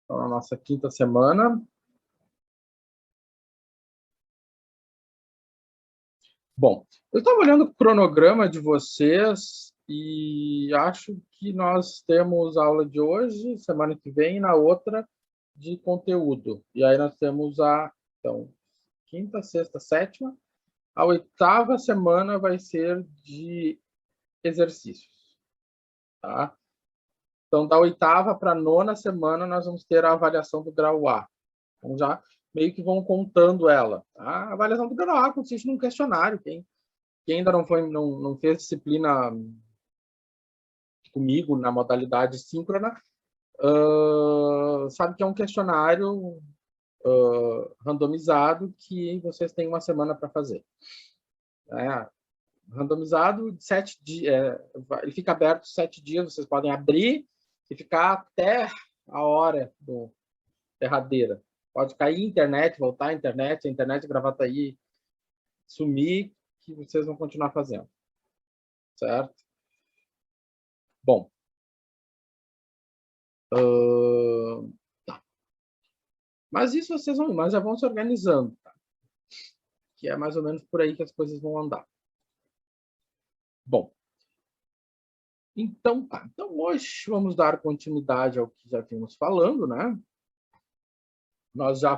Então, a nossa quinta semana. Bom, eu estava olhando o cronograma de vocês e acho que nós temos aula de hoje, semana que vem, e na outra de conteúdo. E aí nós temos então, quinta, sexta, sétima. A oitava semana vai ser de exercícios, tá? Então, da oitava para a nona semana, nós vamos ter a avaliação do grau A. Então, já meio que vão contando ela. Tá? A avaliação do grau A consiste num questionário. Quem ainda não fez disciplina comigo na modalidade síncrona, sabe que é um questionário randomizado que vocês têm uma semana para fazer. Randomizado, 7 dias, ele fica aberto 7 dias, vocês podem abrir e ficar até a hora do derradeira. Pode cair a internet, voltar a internet Gravataí sumir, que vocês vão continuar fazendo. Certo? Bom. Tá. Mas isso vocês já vão se organizando. Tá? Que é mais ou menos por aí que as coisas vão andar. Bom. Então, tá. Então, hoje vamos dar continuidade ao que já vimos falando, né? Nós já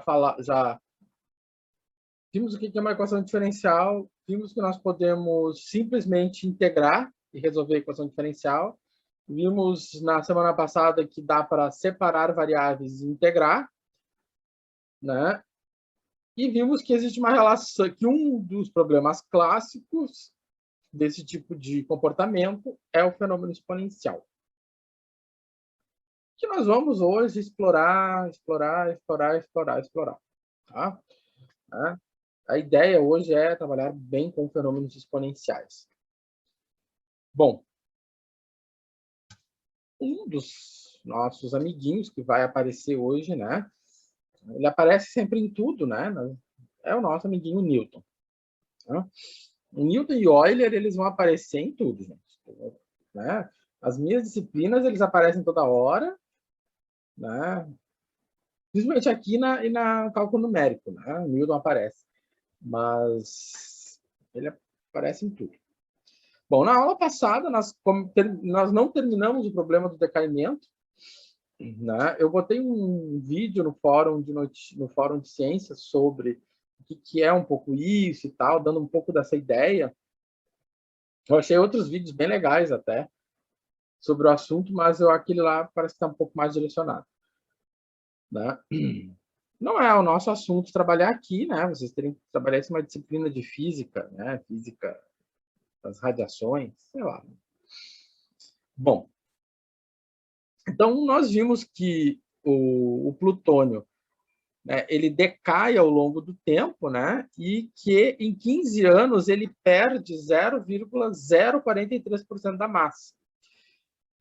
vimos o que é uma equação diferencial, vimos que nós podemos simplesmente integrar e resolver a equação diferencial. Vimos na semana passada que dá para separar variáveis e integrar, né? E vimos que existe uma relação, que um dos problemas clássicos desse tipo de comportamento é o fenômeno exponencial. Que nós vamos hoje explorar. Tá? A ideia hoje é trabalhar bem com fenômenos exponenciais. Bom, um dos nossos amiguinhos que vai aparecer hoje, né? Ele aparece sempre em tudo, né? É o nosso amiguinho Newton. Né? O Newton e Euler, eles vão aparecer em tudo, gente. Né? As minhas disciplinas, eles aparecem toda hora, né? Principalmente aqui na cálculo numérico, né? O Newton aparece. Mas ele aparece em tudo. Bom, na aula passada, nós não terminamos o problema do decaimento. Né? Eu botei um vídeo no fórum de ciências sobre o que é um pouco isso e tal, dando um pouco dessa ideia. Eu achei outros vídeos bem legais até sobre o assunto, mas aquele lá parece que está um pouco mais direcionado. Né? Não é o nosso assunto trabalhar aqui, né? Vocês teriam que trabalhar isso uma disciplina de física, né? Física das radiações, sei lá. Bom, então nós vimos que o plutônio, né, ele decai ao longo do tempo, né? E que em 15 anos ele perde 0,043% da massa.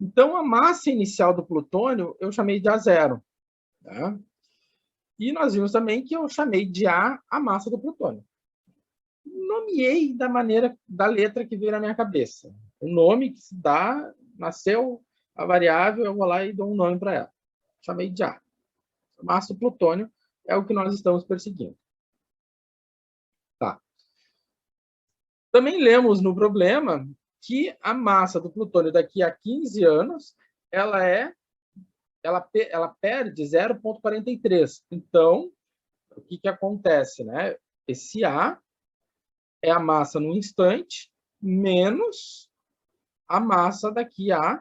Então, a massa inicial do plutônio eu chamei de A0. Né? E nós vimos também que eu chamei de A a massa do plutônio. Nomeei da letra que veio na minha cabeça. O nome que se dá, nasceu a variável, eu vou lá e dou um nome para ela. Chamei de A. A massa do plutônio é o que nós estamos perseguindo. Tá. Também lemos no problema que a massa do plutônio daqui a 15 anos ela perde 0,43. Então, o que acontece? Né? Esse A é a massa no instante menos a massa daqui a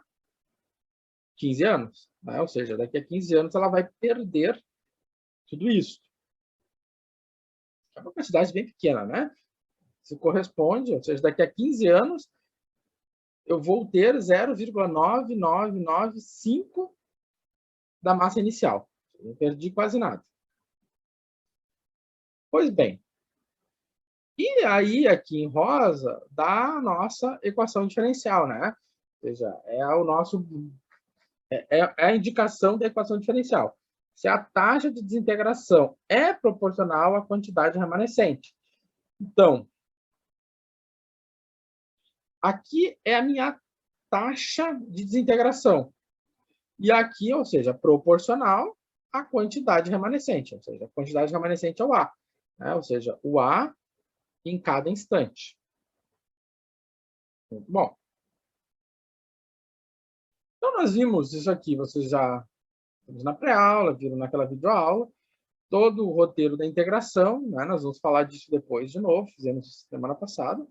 15 anos. Né? Ou seja, daqui a 15 anos ela vai perder tudo isso. É uma quantidade bem pequena, né? Se corresponde, ou seja, daqui a 15 anos eu vou ter 0,9995 da massa inicial. Eu não perdi quase nada. Pois bem, e aí aqui em rosa dá a nossa equação diferencial, né? Ou seja, é a indicação da equação diferencial. Se a taxa de desintegração é proporcional à quantidade remanescente. Então, aqui é a minha taxa de desintegração. E aqui, ou seja, proporcional a quantidade remanescente, ou seja, a quantidade remanescente é o A, né? Ou seja, o A em cada instante. Muito bom. Então, nós vimos isso aqui, vocês já vimos na pré-aula, viram naquela videoaula, todo o roteiro da integração, né? Nós vamos falar disso depois de novo, fizemos isso semana passada.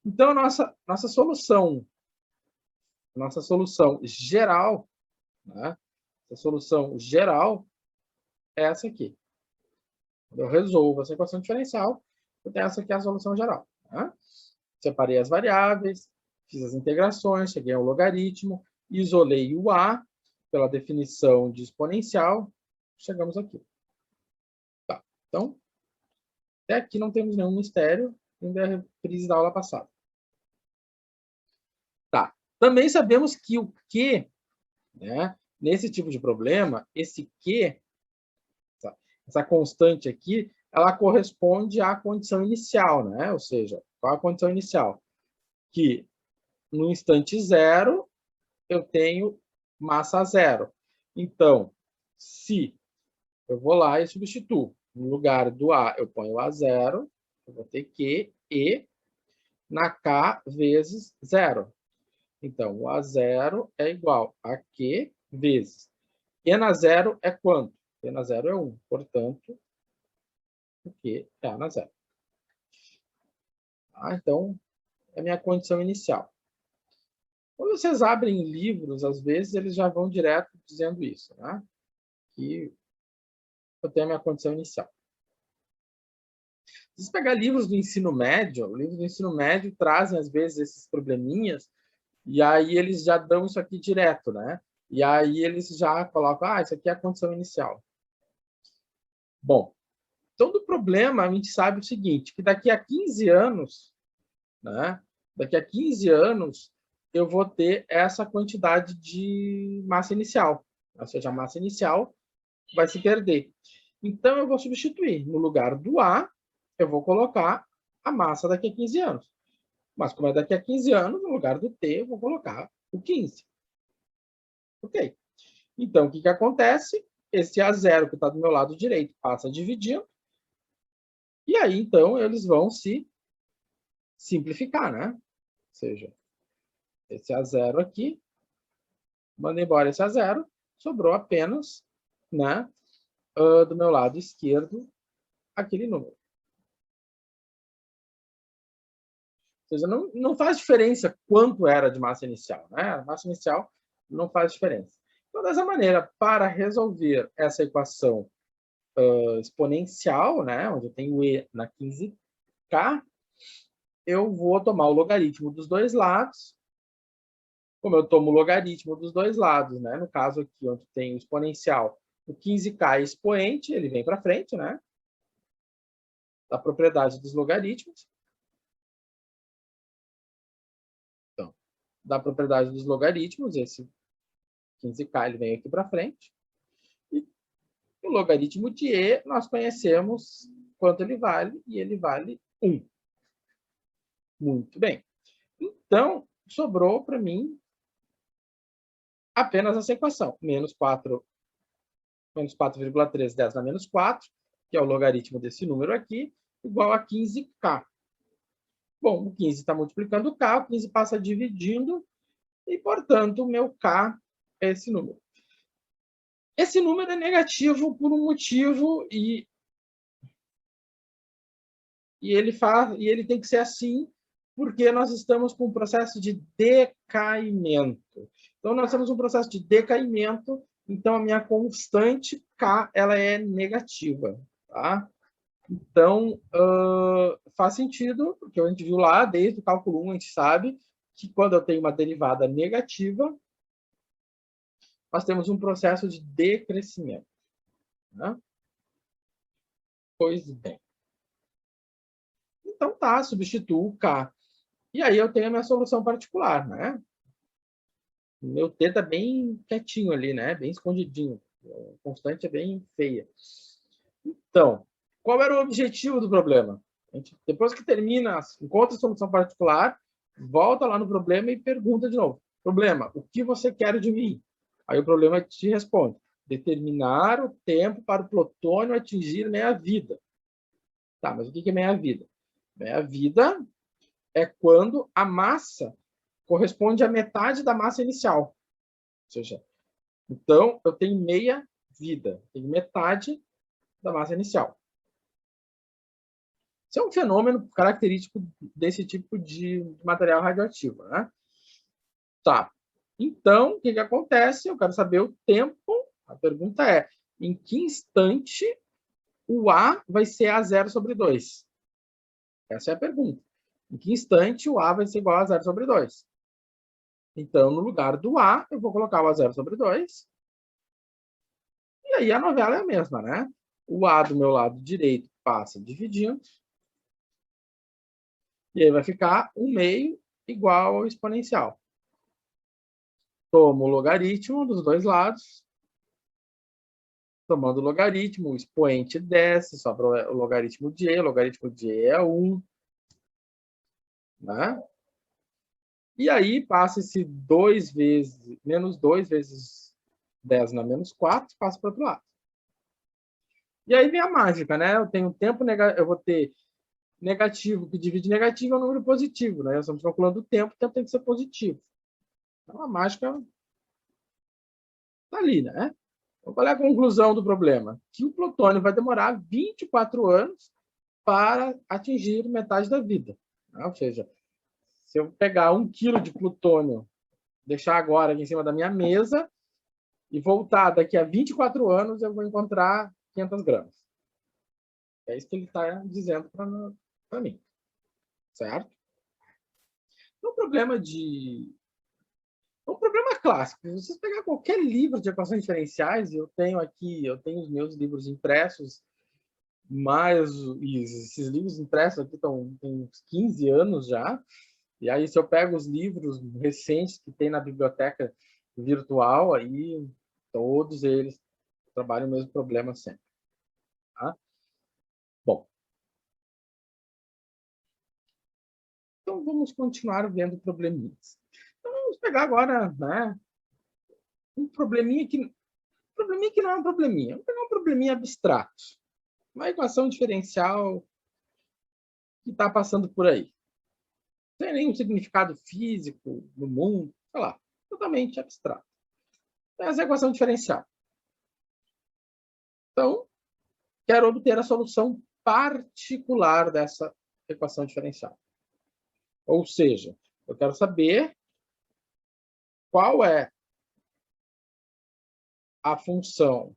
Então, nossa solução geral, né? A solução geral é essa aqui. Eu resolvo essa equação diferencial, eu tenho essa aqui, a solução geral. Né? Separei as variáveis, fiz as integrações, cheguei ao logaritmo, isolei o A pela definição de exponencial, chegamos aqui. Tá. Então, até aqui não temos nenhum mistério, ainda é a reprise da aula passada. Tá. Também sabemos que o Q, né, nesse tipo de problema, esse Q, essa constante aqui, ela corresponde à condição inicial, né? Ou seja, qual a condição inicial? Que no instante zero, eu tenho massa zero. Então, se eu vou lá e substituo, no lugar do A, eu ponho A0, eu vou ter Q, E, na K vezes zero. Então, o A0 é igual a Q vezes. E na zero é quanto? E na zero é 1. Portanto, o Q é A na zero. Ah, então, é a minha condição inicial. Quando vocês abrem livros, às vezes, eles já vão direto dizendo isso, né? Que eu tenho a minha condição inicial. Se você pegar livros do ensino médio, livros do ensino médio trazem, às vezes, esses probleminhas, e aí eles já dão isso aqui direto, né? E aí eles já colocam, isso aqui é a condição inicial. Bom, então do problema a gente sabe o seguinte, que daqui a 15 anos, né? Daqui a 15 anos, eu vou ter essa quantidade de massa inicial. Ou seja, a massa inicial vai se perder. Então, eu vou substituir. No lugar do A, eu vou colocar a massa daqui a 15 anos. Mas, como é daqui a 15 anos, no lugar do T, eu vou colocar o 15. Ok. Então, o que acontece? Esse A0 que está do meu lado direito passa dividindo. E aí, então, eles vão se simplificar, né? Ou seja, esse A0 aqui, manda embora esse A0, sobrou apenas, né, do meu lado esquerdo, aquele número. Ou seja, não faz diferença quanto era de massa inicial, né? A massa inicial não faz diferença. Então, dessa maneira, para resolver essa equação exponencial, né, onde eu tenho E na 15K, eu vou tomar o logaritmo dos dois lados. Como eu tomo o logaritmo dos dois lados, né? No caso aqui, onde tem o exponencial, o 15K é expoente, ele vem para frente, né? Da propriedade dos logaritmos. Então, da propriedade dos logaritmos, esse 15K ele vem aqui para frente. E o logaritmo de E, nós conhecemos quanto ele vale, e ele vale 1. Muito bem. Então, sobrou para mim apenas essa equação. Menos 4,3, 10 na menos 4, que é o logaritmo desse número aqui, igual a 15K. Bom, o 15 está multiplicando o K, o 15 passa dividindo, e, portanto, o meu K é esse número. Esse número é negativo por um motivo, e ele tem que ser assim, porque nós estamos com um processo de decaimento. Então, nós temos um processo de decaimento, então a minha constante K ela é negativa. Tá? Então, faz sentido, porque a gente viu lá, desde o cálculo 1, a gente sabe que quando eu tenho uma derivada negativa, nós temos um processo de decrescimento. Né? Pois bem. Então, tá, substituo o K. E aí eu tenho a minha solução particular, né? O meu T está bem quietinho ali, né? Bem escondidinho. A constante é bem feia. Então, qual era o objetivo do problema? A gente, depois que termina, encontra a solução particular, volta lá no problema e pergunta de novo. Problema, o que você quer de mim? Aí o problema te responde. Determinar o tempo para o plutônio atingir meia-vida. Tá, mas o que é meia-vida? Meia-vida é quando a massa corresponde à metade da massa inicial. Ou seja, então, eu tenho meia-vida, tenho metade da massa inicial. Isso é um fenômeno característico desse tipo de material radioativo, né? Tá. Então, o que acontece? Eu quero saber o tempo. A pergunta é, em que instante o A vai ser A0/2? Essa é a pergunta. Em que instante o A vai ser igual a 0/2? Então, no lugar do A, eu vou colocar o A0/2. E aí a novela é a mesma, né? O A do meu lado direito passa dividindo. E aí vai ficar 1/2 igual ao exponencial. Tomo o logaritmo dos dois lados. Tomando o logaritmo, o expoente desce, sobra o logaritmo de E. O logaritmo de E é 1. Né? E aí passa esse menos 2 vezes 10 na menos 4, passa para o outro lado. E aí vem a mágica, né? Eu tenho tempo negativo, eu vou ter negativo que divide negativo é um número positivo, né? Nós estamos calculando o tempo tem que ser positivo. Então a mágica está ali, né? Então, qual é a conclusão do problema? Que o plutônio vai demorar 24 anos para atingir metade da vida. Né? Ou seja, se eu pegar 1 quilo de plutônio, deixar agora aqui em cima da minha mesa e voltar daqui a 24 anos, eu vou encontrar 500 gramas. É isso que ele está dizendo para mim. Certo? Um problema clássico. Se vocês pegar qualquer livro de equações diferenciais, eu tenho os meus livros impressos, mas esses livros impressos aqui têm uns 15 anos já. E aí, se eu pego os livros recentes que tem na biblioteca virtual, aí todos eles trabalham o mesmo problema sempre. Tá? Bom, então vamos continuar vendo probleminhas. Então, vamos pegar agora, né, um probleminha que não é um probleminha. Vamos pegar um probleminha abstrato. Uma equação diferencial que está passando por aí. Não tem nenhum significado físico no mundo, sei lá, totalmente abstrato. Essa é a equação diferencial. Então, quero obter a solução particular dessa equação diferencial. Ou seja, eu quero saber qual é a função,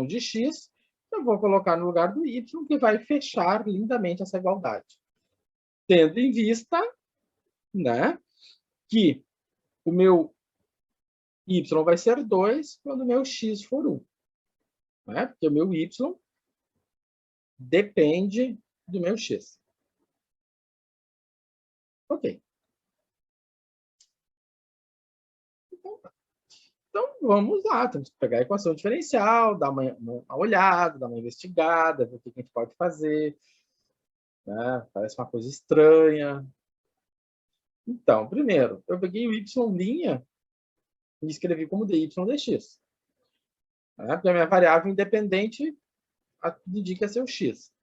de x, eu vou colocar no lugar do y, que vai fechar lindamente essa igualdade. Tendo em vista, né, que o meu y vai ser 2 quando o meu x for 1. Né? Porque o meu y depende do meu x. Ok. Então, vamos lá. Temos que pegar a equação diferencial, dar uma olhada, dar uma investigada, ver o que a gente pode fazer. Né? Parece uma coisa estranha. Então, primeiro, eu peguei o y' e escrevi como dy dx. Né? Porque a minha variável independente indica ser o x.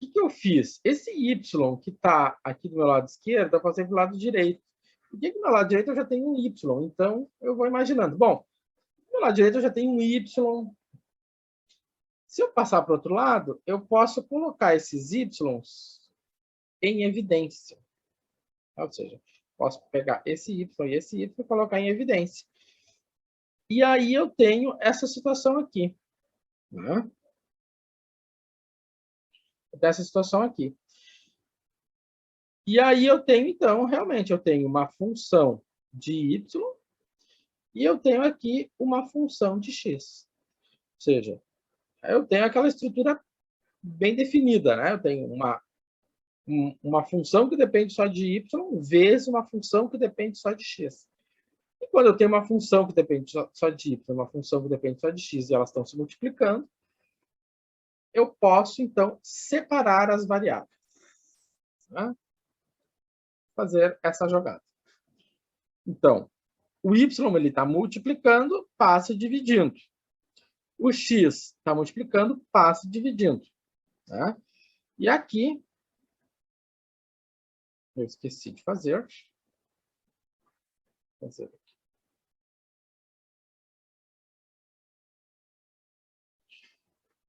O que eu fiz? Esse y que está aqui do meu lado esquerdo, eu passei para o lado direito. Por que do meu lado direito eu já tenho um y? Então, eu vou imaginando. Bom, do meu lado direito eu já tenho um y. Se eu passar para o outro lado, eu posso colocar esses y em evidência. Ou seja, posso pegar esse y e esse y e colocar em evidência. E aí eu tenho essa situação aqui. Né? Dessa situação aqui. E aí eu tenho, então, realmente, eu tenho uma função de y e eu tenho aqui uma função de x. Ou seja, eu tenho aquela estrutura bem definida, né? Eu tenho uma função que depende só de y vezes uma função que depende só de x. E quando eu tenho uma função que depende só de y, uma função que depende só de x, e elas estão se multiplicando, eu posso, então, separar as variáveis. Né? Fazer essa jogada. Então, O y ele está multiplicando, passa dividindo. O x está multiplicando, passa dividindo. Tá? E aqui, eu esqueci de fazer. Vou fazer aqui.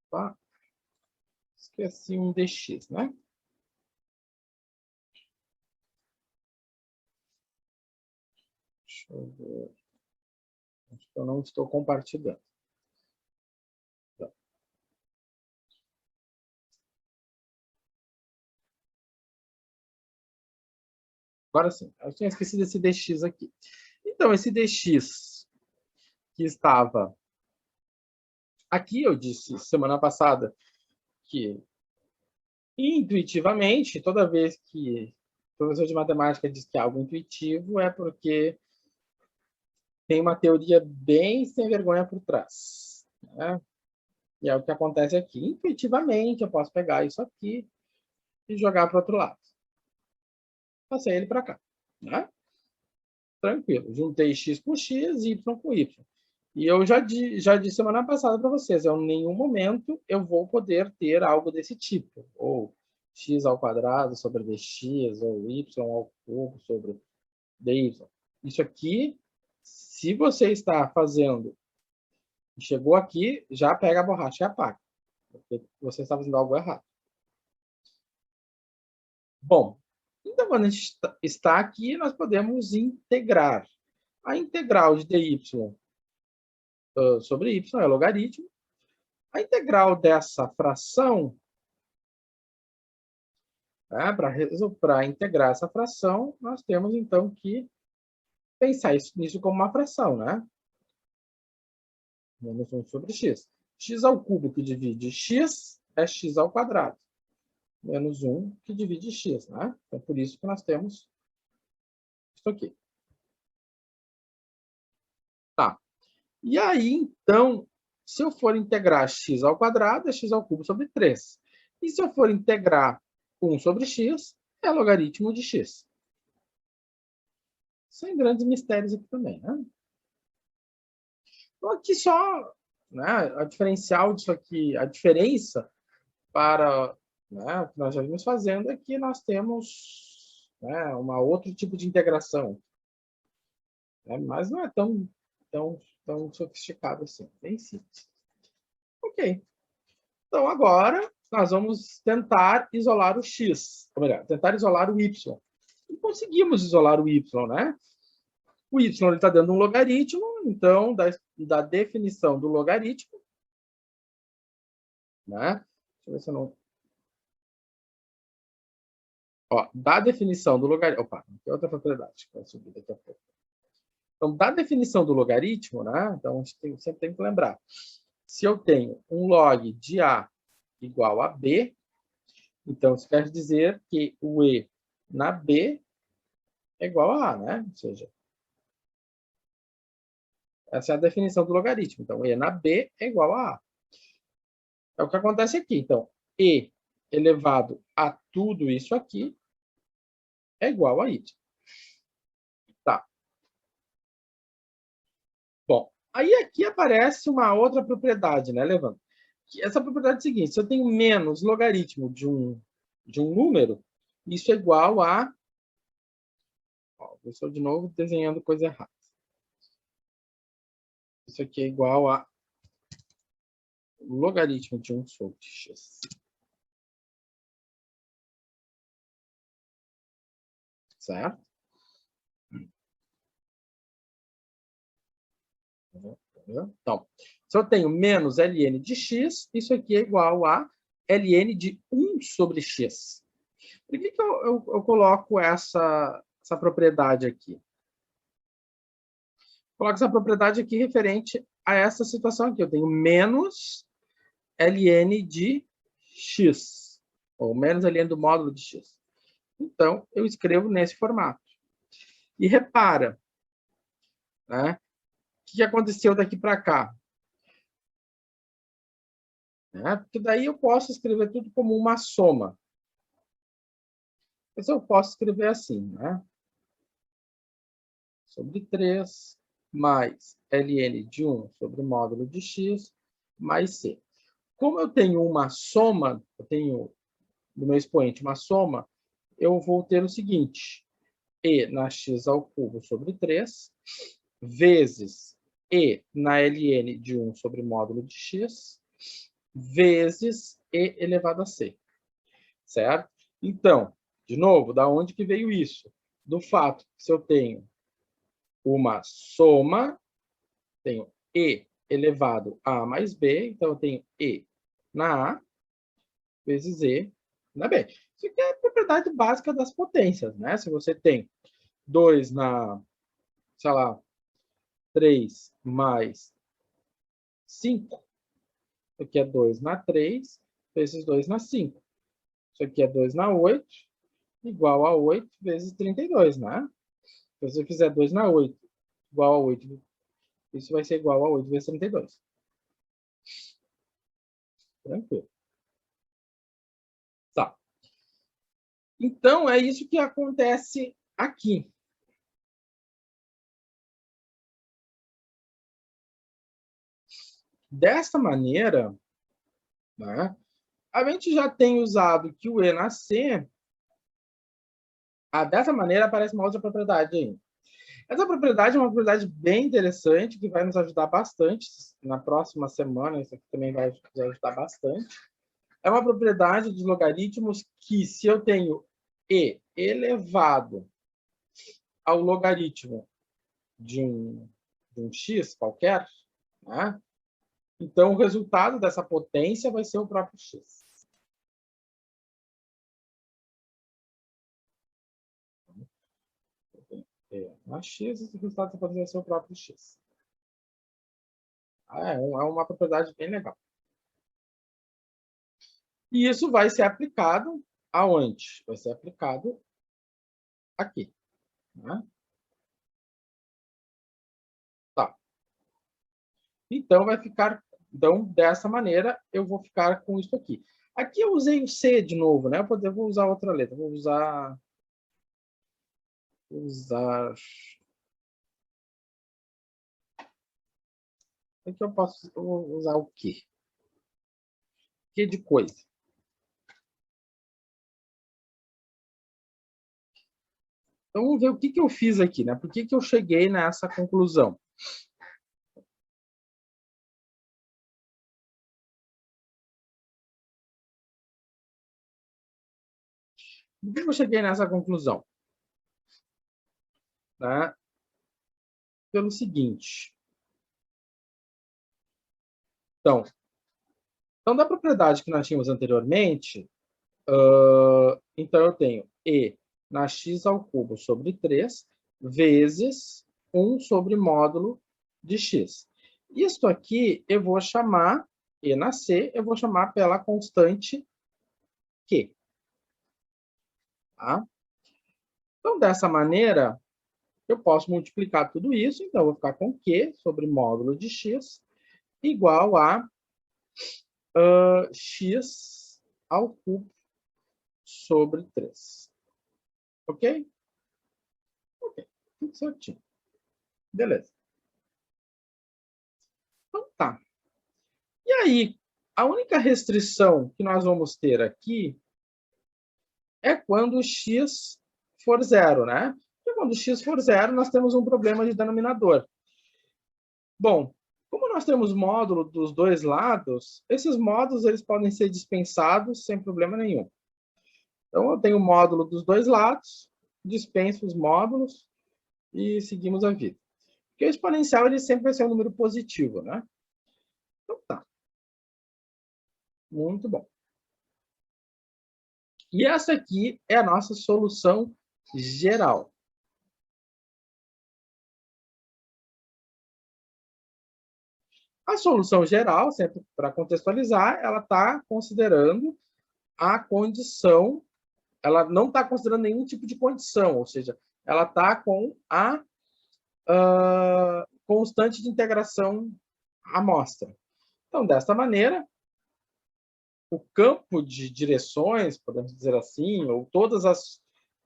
Tá? Esqueci um dx, né? Deixa eu ver. Acho que eu não estou compartilhando. Tá. Agora sim, eu tinha esquecido esse dx aqui. Então, esse dx que estava aqui, eu disse semana passada que intuitivamente, toda vez que o professor de matemática diz que é algo intuitivo, é porque tem uma teoria bem sem vergonha por trás. Né? E é o que acontece aqui. Intuitivamente, eu posso pegar isso aqui e jogar para o outro lado. Passei ele para cá. Né? Tranquilo. Juntei x com x, y com y. E eu já disse semana passada para vocês, em nenhum momento eu vou poder ter algo desse tipo. Ou x ao quadrado sobre dx, ou y ao cubo sobre dy. Isso aqui, se você está fazendo e chegou aqui, já pega a borracha e apaga. Porque você está fazendo algo errado. Bom, então quando a gente está aqui, nós podemos integrar. A integral de dy sobre y é logaritmo. A integral dessa fração, né, para integrar essa fração, nós temos então que pensar nisso como uma fração, né? Menos 1 sobre x. X ao cubo que divide x é x ao quadrado. Menos 1 que divide x, né? Então, por isso que nós temos isso aqui. Tá. E aí, então, se eu for integrar x ao quadrado, é x ao cubo sobre 3. E se eu for integrar 1 sobre x, é logaritmo de x. Sem grandes mistérios aqui também, né? Então, aqui só, né, a diferencial disso aqui, a diferença para, né, o que nós já vimos fazendo é que nós temos, né, outro tipo de integração. Né, mas não é tão sofisticado assim, bem simples. Ok. Então, agora, nós vamos tentar isolar o x, ou melhor, tentar isolar o y. E conseguimos isolar o y, né? O y está dando um logaritmo, então, da definição do logaritmo, né? Deixa eu ver se eu não... Ó, da definição do logaritmo... Opa, tem outra propriedade que vai subir daqui a pouco. Então, da definição do logaritmo, né? Então, a gente sempre tem que lembrar. Se eu tenho um log de A igual a B, então isso quer dizer que o E na B é igual a A, né? Ou seja, essa é a definição do logaritmo. Então, E na B é igual a A. É o que acontece aqui. Então, E elevado a tudo isso aqui é igual a Y. Tá. Bom, aí aqui aparece uma outra propriedade, né, Levando? Essa propriedade é a seguinte: se eu tenho menos logaritmo de um número, isso é igual a... Ó, eu estou de novo desenhando coisa errada. Isso aqui é igual a logaritmo de 1 sobre x. Certo? Então, se eu tenho menos ln de x, isso aqui é igual a ln de 1 sobre x. Por que eu coloco essa propriedade aqui? Coloco essa propriedade aqui referente a essa situação aqui. Eu tenho menos ln de x, ou menos ln do módulo de x. Então, eu escrevo nesse formato. E repara, né, o que aconteceu daqui para cá? Né? Porque daí eu posso escrever tudo como uma soma. Mas eu posso escrever assim, né? Sobre 3 mais ln de 1 sobre o módulo de x mais c. Como eu tenho uma soma, eu tenho no meu expoente uma soma, eu vou ter o seguinte, e na x ao cubo sobre 3, vezes e na ln de 1 sobre módulo de x, vezes e elevado a c. Certo? Então, de novo, da onde que veio isso? Do fato que se eu tenho uma soma, tenho e elevado a mais b, então eu tenho e na a vezes e na b. Isso aqui é a propriedade básica das potências, né? Se você tem 2 na, sei lá, 3 mais 5, isso aqui é 2 na 3 vezes 2 na 5. Isso aqui é 2 na 8, igual a 8 vezes 32, né? Se você fizer 2 na 8 igual a 8, isso vai ser igual a 8 vezes 32. Tranquilo. Tá. Então, é isso que acontece aqui. Dessa maneira, né, a gente já tem usado que o E na C. Dessa maneira aparece uma outra propriedade aí. Essa propriedade é uma propriedade bem interessante, que vai nos ajudar bastante na próxima semana. Isso aqui também vai nos ajudar bastante. É uma propriedade dos logaritmos que, se eu tenho E elevado ao logaritmo de um x qualquer, né? Então, o resultado dessa potência vai ser o próprio x. Na x, esse resultado dessa potência vai ser o próprio x. É uma propriedade bem legal. E isso vai ser aplicado aonde? Vai ser aplicado aqui. Né? Tá. Então, vai ficar... Então, dessa maneira, eu vou ficar com isso aqui. Aqui eu usei o C de novo, né? Eu vou usar outra letra. Vou usar... Aqui eu posso usar o quê? Que de coisa? Então, vamos ver o que eu fiz aqui, né? Por que eu cheguei nessa conclusão? Por que eu cheguei nessa conclusão? Né? Pelo seguinte. Então, da propriedade que nós tínhamos anteriormente, então eu tenho E na x ao cubo sobre 3 vezes 1 sobre módulo de x. Isso aqui eu vou chamar, E na C, eu vou chamar pela constante Q. Tá? Então, dessa maneira, eu posso multiplicar tudo isso, então eu vou ficar com Q sobre módulo de x igual a x ao cubo sobre 3. Ok? Ok, tudo certinho. Beleza. Então tá. E aí, a única restrição que nós vamos ter aqui é quando x for zero, né? Porque quando x for zero, nós temos um problema de denominador. Bom, como nós temos módulo dos dois lados, esses módulos eles podem ser dispensados sem problema nenhum. Então, eu tenho o módulo dos dois lados, dispenso os módulos e seguimos a vida. Porque o exponencial ele sempre vai ser um número positivo, né? Então, tá. Muito bom. E essa aqui é a nossa solução geral. A solução geral, sempre para contextualizar, ela está considerando a condição, ela não está considerando nenhum tipo de condição, ou seja, ela está com a constante de integração amostra. Então, desta maneira, o campo de direções, podemos dizer assim, ou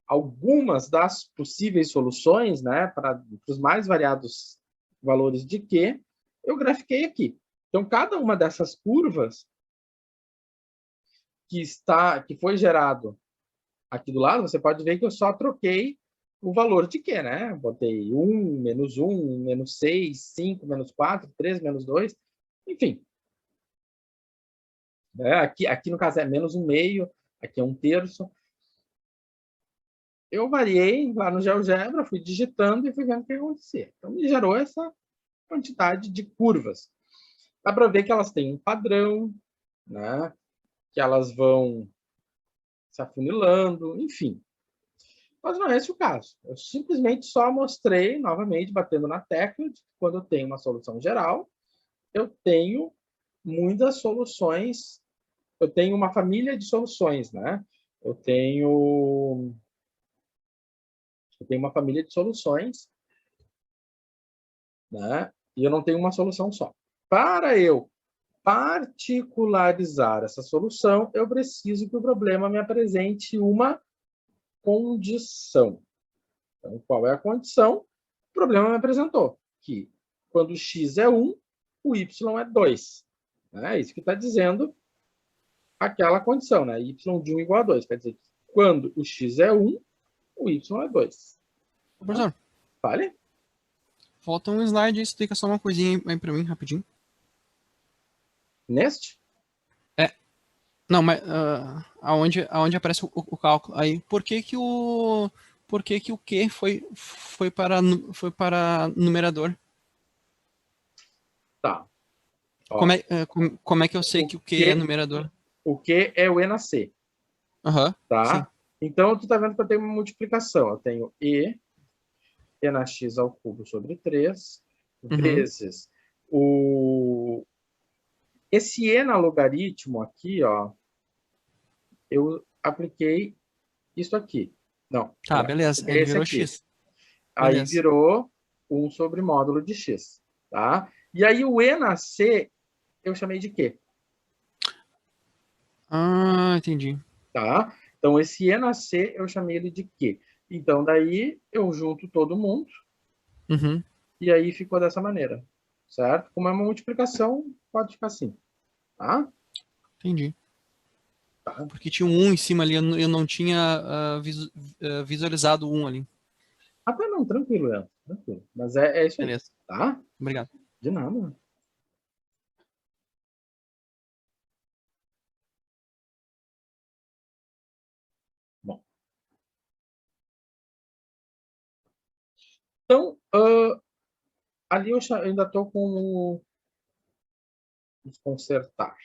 algumas das possíveis soluções, né, para os mais variados valores de Q, eu grafiquei aqui. Então, cada uma dessas curvas que foi gerado aqui do lado, você pode ver que eu só troquei o valor de Q, né? Botei 1, menos 1, menos 6, 5, menos 4, 3, menos 2, enfim. Aqui no caso é menos 1/2, aqui é 1/3. Eu variei lá no GeoGebra, fui digitando e fui vendo o que acontecia. Então, me gerou essa quantidade de curvas. Dá para ver que elas têm um padrão, né? Que elas vão se afunilando, enfim. Mas não é esse o caso. Eu simplesmente só mostrei, novamente, batendo na tecla, de que quando eu tenho uma solução geral, eu tenho muitas soluções, eu tenho uma família de soluções, né? Eu tenho uma família de soluções, né? E eu não tenho uma solução só. Para eu particularizar essa solução, eu preciso que o problema me apresente uma condição. Então, qual é a condição? O problema me apresentou que quando x é 1, o y é 2. É isso que está dizendo aquela condição, né? Y de 1 igual a 2. Quer dizer que quando o x é 1, o y é 2. Professor, Fale? falta um slide e explica só uma coisinha aí pra mim, rapidinho. Neste? Não, mas aonde aparece o cálculo aí? Por que que o Q foi para numerador? Tá. Como Ó, é, como é que eu sei que o Q é numerador? o Q é o E na C, Aham, sim. tá? Então, tu tá vendo que eu tenho uma multiplicação. Eu tenho E na x ao cubo sobre 3, Uhum. vezes esse E na logaritmo aqui, ó, eu apliquei isso aqui. Não, Tá, beleza. apliquei Ele esse virou aqui. X. Aí Beleza. virou 1 sobre módulo de x, tá? E aí o E na C eu chamei de Q, Ah, entendi. tá? Então esse E na C eu chamei ele de Q. Então daí eu junto todo mundo Uhum. e aí ficou dessa maneira, certo? Como é uma multiplicação, pode ficar assim, tá? Entendi. Tá. Porque tinha um 1 em cima ali, eu não tinha visualizado o 1 ali. Até não, tranquilo, Leandro, tranquilo. Mas é isso aí, Beleza. tá? Obrigado. De nada. Bom, então, ali eu ainda estou com o desconcertar.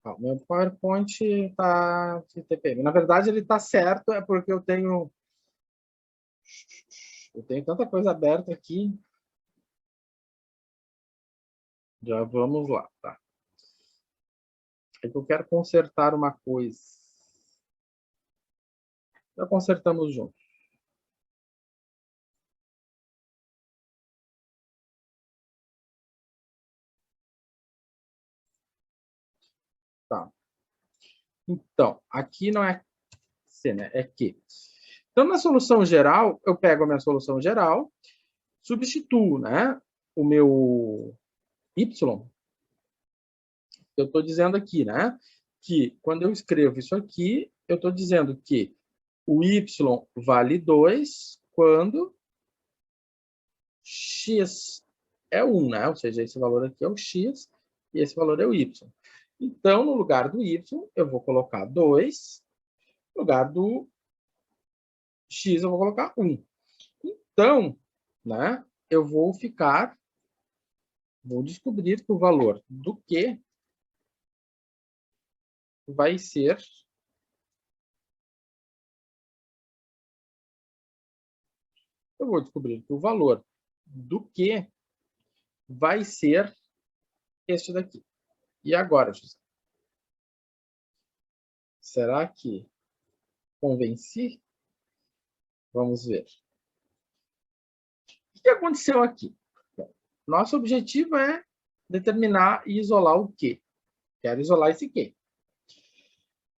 Ó, meu PowerPoint está de TPM. Na verdade, ele está certo, é porque eu tenho tanta coisa aberta aqui. Já vamos lá, tá? É que eu quero consertar uma coisa. Já consertamos juntos. Tá. Então, aqui não é C, né? É Q. Então, na solução geral, eu pego a minha solução geral, substituo, né, o meu Y. Eu estou dizendo aqui, né, que quando eu escrevo isso aqui, eu estou dizendo que o Y vale 2 quando X é 1, né? Ou seja, esse valor aqui é o X e esse valor é o Y. Então, no lugar do Y, eu vou colocar 2. No lugar do X, eu vou colocar 1. Então, né, eu vou descobrir que o valor do Q vai ser eu vou descobrir que o valor do Q vai ser este daqui. E agora, José? Será que convenci? Vamos ver. O que aconteceu aqui? Bom, nosso objetivo é determinar e isolar o Q. Quero isolar esse Q.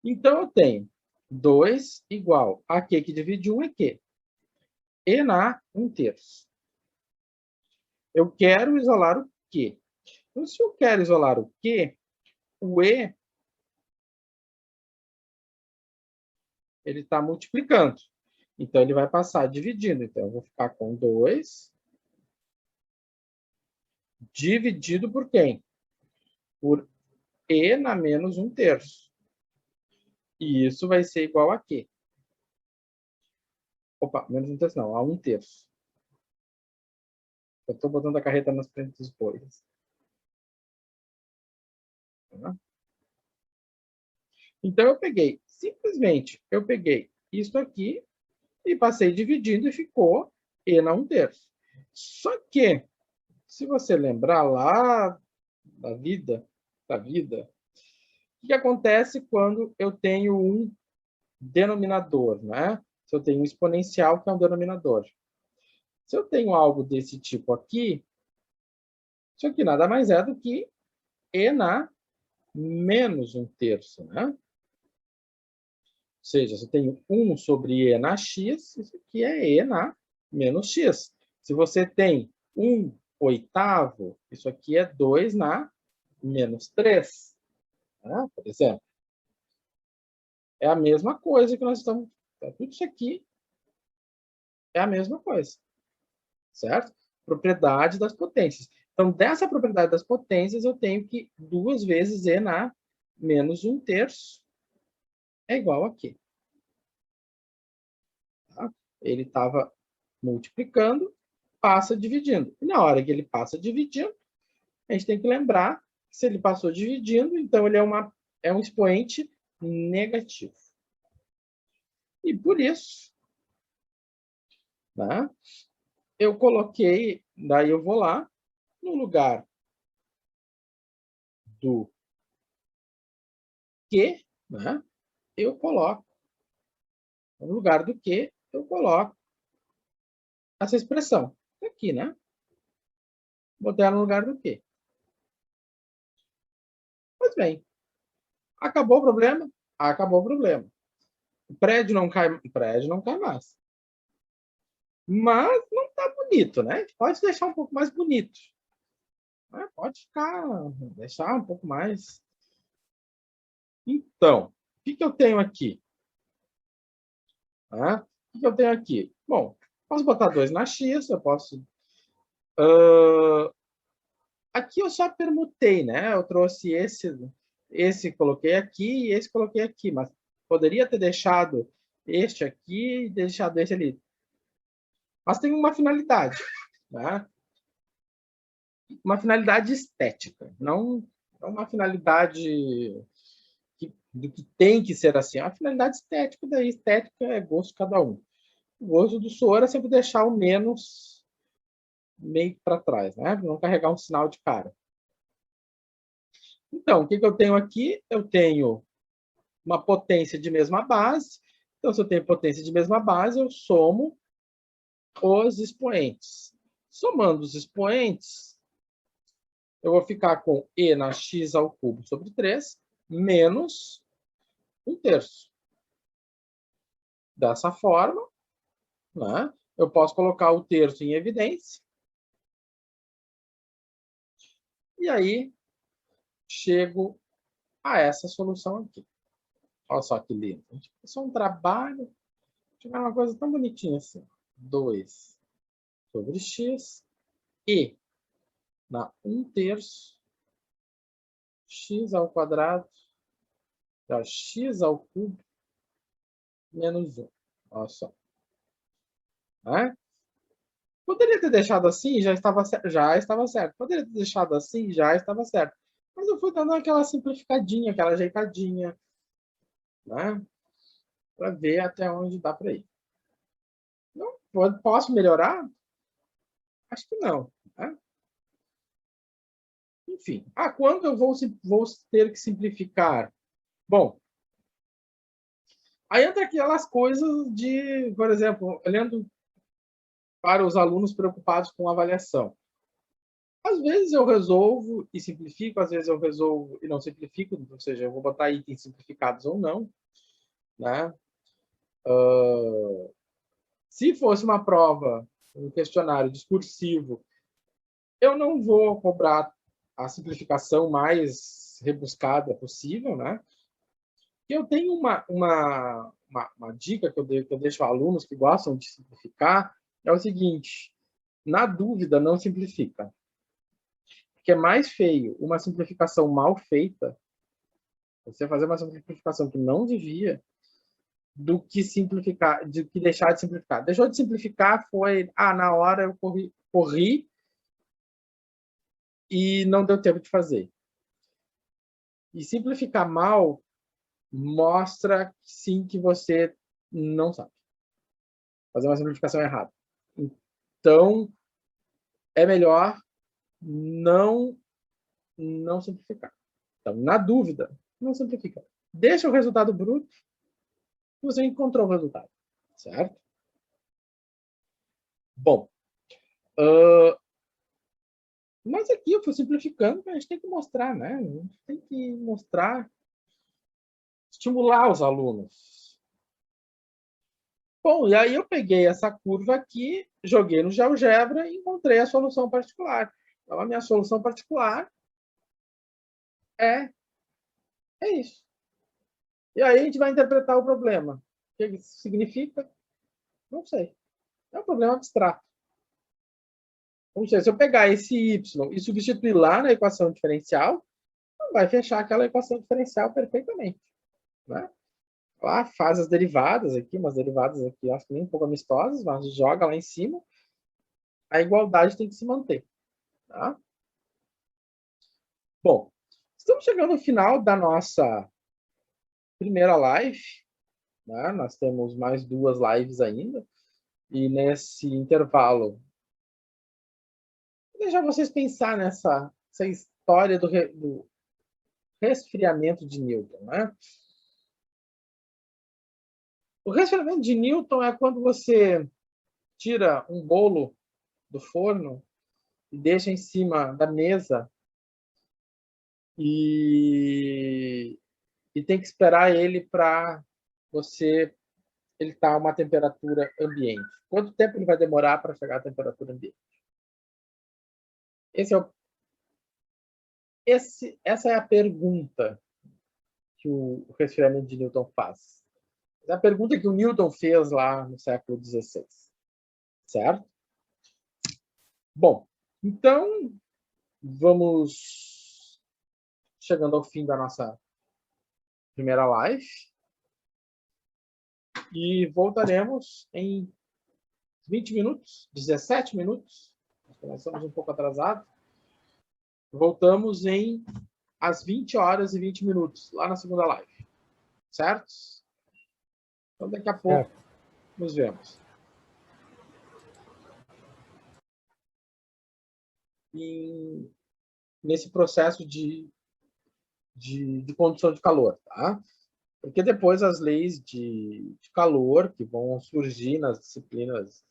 Então, eu tenho 2 igual a Q que divide 1 é Q. E na 1/3. Eu quero isolar o Q. Então, se eu quero isolar o Q, o E ele está multiplicando. Então, ele vai passar dividindo. Então, eu vou ficar com 2 dividido por quem? Por E na menos 1/3. E isso vai ser igual a quê? Opa, menos 1/3 não, a 1/3. Eu estou botando a carreta nas frentes dos bois. Então, eu peguei isso aqui e passei dividindo e ficou E na 1/3. Só que, se você lembrar lá da vida, o que acontece quando eu tenho um denominador, né? Se eu tenho um exponencial, que é um denominador. Se eu tenho algo desse tipo aqui, isso aqui nada mais é do que E na menos 1/3, né? Ou seja, se eu tenho 1 sobre E na x, isso aqui é E na menos x. Se você tem 1/8, isso aqui é 2 na menos 3, né? Por exemplo. É a mesma coisa que nós estamos... Tudo isso aqui é a mesma coisa, certo? Propriedade das potências. Então, dessa propriedade das potências, eu tenho que 2 vezes E na menos 1/3 é igual a quê? Tá? Ele estava multiplicando, passa dividindo. E na hora que ele passa dividindo, a gente tem que lembrar que se ele passou dividindo, então ele é um expoente negativo. E por isso, né, eu coloquei, daí eu vou lá, no lugar do que, né, eu coloco, no lugar do que, eu coloco essa expressão aqui, né? Botei ela no lugar do que. Pois bem, acabou o problema? Acabou o problema. O prédio não cai mais. Mas não está bonito, né? A gente pode deixar um pouco mais bonito. Né? Pode deixar um pouco mais. Então, o que eu tenho aqui? O que eu tenho aqui? Bom, posso botar 2 na x, eu posso... aqui eu só permutei, né? Eu trouxe esse coloquei aqui e esse coloquei aqui, mas poderia ter deixado este aqui e deixado esse ali. Mas tem uma finalidade, né? Uma finalidade estética, não uma finalidade do que tem que ser assim. É uma finalidade estética, daí estética é gosto de cada um. O gosto do Sora é sempre deixar o menos meio para trás, né? Não carregar um sinal de cara. Então, o que eu tenho aqui? Eu tenho uma potência de mesma base. Então, se eu tenho potência de mesma base, eu somo os expoentes. Somando os expoentes, eu vou ficar com E na x ao cubo sobre 3 menos 1/3. Dessa forma, né, eu posso colocar o terço em evidência. E aí, chego a essa solução aqui. Olha só que lindo. A gente fez um trabalho, tiver uma coisa tão bonitinha assim. 2 sobre x e na 1/3 x ao quadrado da x ao cubo menos 1. Olha só. Né? Poderia ter deixado assim, já estava certo. Poderia ter deixado assim, já estava certo. Mas eu fui dando aquela simplificadinha, aquela ajeitadinha, né? Para ver até onde dá para ir. Não, posso melhorar? Acho que não. Né? Enfim. Quando eu vou ter que simplificar? Bom, aí entra aquelas coisas de, por exemplo, olhando para os alunos preocupados com avaliação. Às vezes eu resolvo e simplifico, às vezes eu resolvo e não simplifico, ou seja, eu vou botar itens simplificados ou não. né? Se fosse uma prova, um questionário discursivo, eu não vou cobrar a simplificação mais rebuscada possível, né? Eu tenho uma dica que eu deixo a alunos que gostam de simplificar, é o seguinte: na dúvida, não simplifica. Porque é mais feio uma simplificação mal feita, você fazer uma simplificação que não devia, do que simplificar, de que deixar de simplificar. Deixou de simplificar foi, na hora eu corri e não deu tempo de fazer. E simplificar mal mostra sim que você não sabe fazer uma simplificação errada. Então, é melhor não simplificar. Então, na dúvida, não simplifica. Deixa o resultado bruto, você encontrou o resultado, certo? Bom, mas aqui eu fui simplificando, a gente tem que mostrar, né? A gente tem que mostrar, estimular os alunos. Bom, e aí eu peguei essa curva aqui, joguei no GeoGebra e encontrei a solução particular. Então, a minha solução particular é isso. E aí a gente vai interpretar o problema. O que isso significa? Não sei. É um problema abstrato. Ou seja, se eu pegar esse y e substituir lá na equação diferencial, vai fechar aquela equação diferencial perfeitamente, né? Lá faz as derivadas aqui, umas derivadas aqui, acho que nem um pouco amistosas, mas joga lá em cima. A igualdade tem que se manter, tá? Bom, estamos chegando ao final da nossa primeira live, né? Nós temos mais 2 lives ainda, e nesse intervalo, vou deixar vocês pensar nessa história do resfriamento de Newton, né? O resfriamento de Newton é quando você tira um bolo do forno e deixa em cima da mesa e tem que esperar ele para ele estar a uma temperatura ambiente. Quanto tempo ele vai demorar para chegar à temperatura ambiente? Essa é a pergunta que o resfriamento de Newton faz. É a pergunta que o Newton fez lá no século XVI. Certo? Bom, então vamos chegando ao fim da nossa primeira live e voltaremos em 20 minutos, 17 minutos. Nós estamos um pouco atrasados. Voltamos às 20 horas e 20 minutos, lá na segunda live. Certo? Então, daqui a pouco, nos vemos. Nesse processo de condução de calor, tá? Porque depois as leis de calor que vão surgir nas disciplinas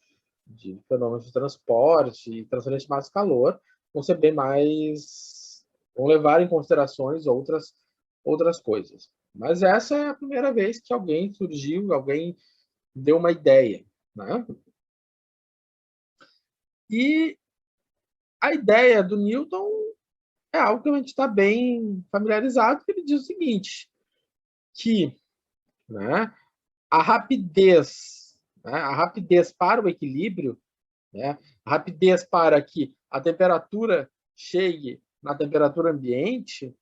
de fenômenos de transporte e transferência de massa de calor vão ser bem mais... vão levar em considerações outras coisas. Mas essa é a primeira vez que alguém surgiu, alguém deu uma ideia, né? E a ideia do Newton é algo que a gente está bem familiarizado, que ele diz o seguinte, que, né, a rapidez para o equilíbrio, né, a rapidez para que a temperatura chegue na temperatura ambiente,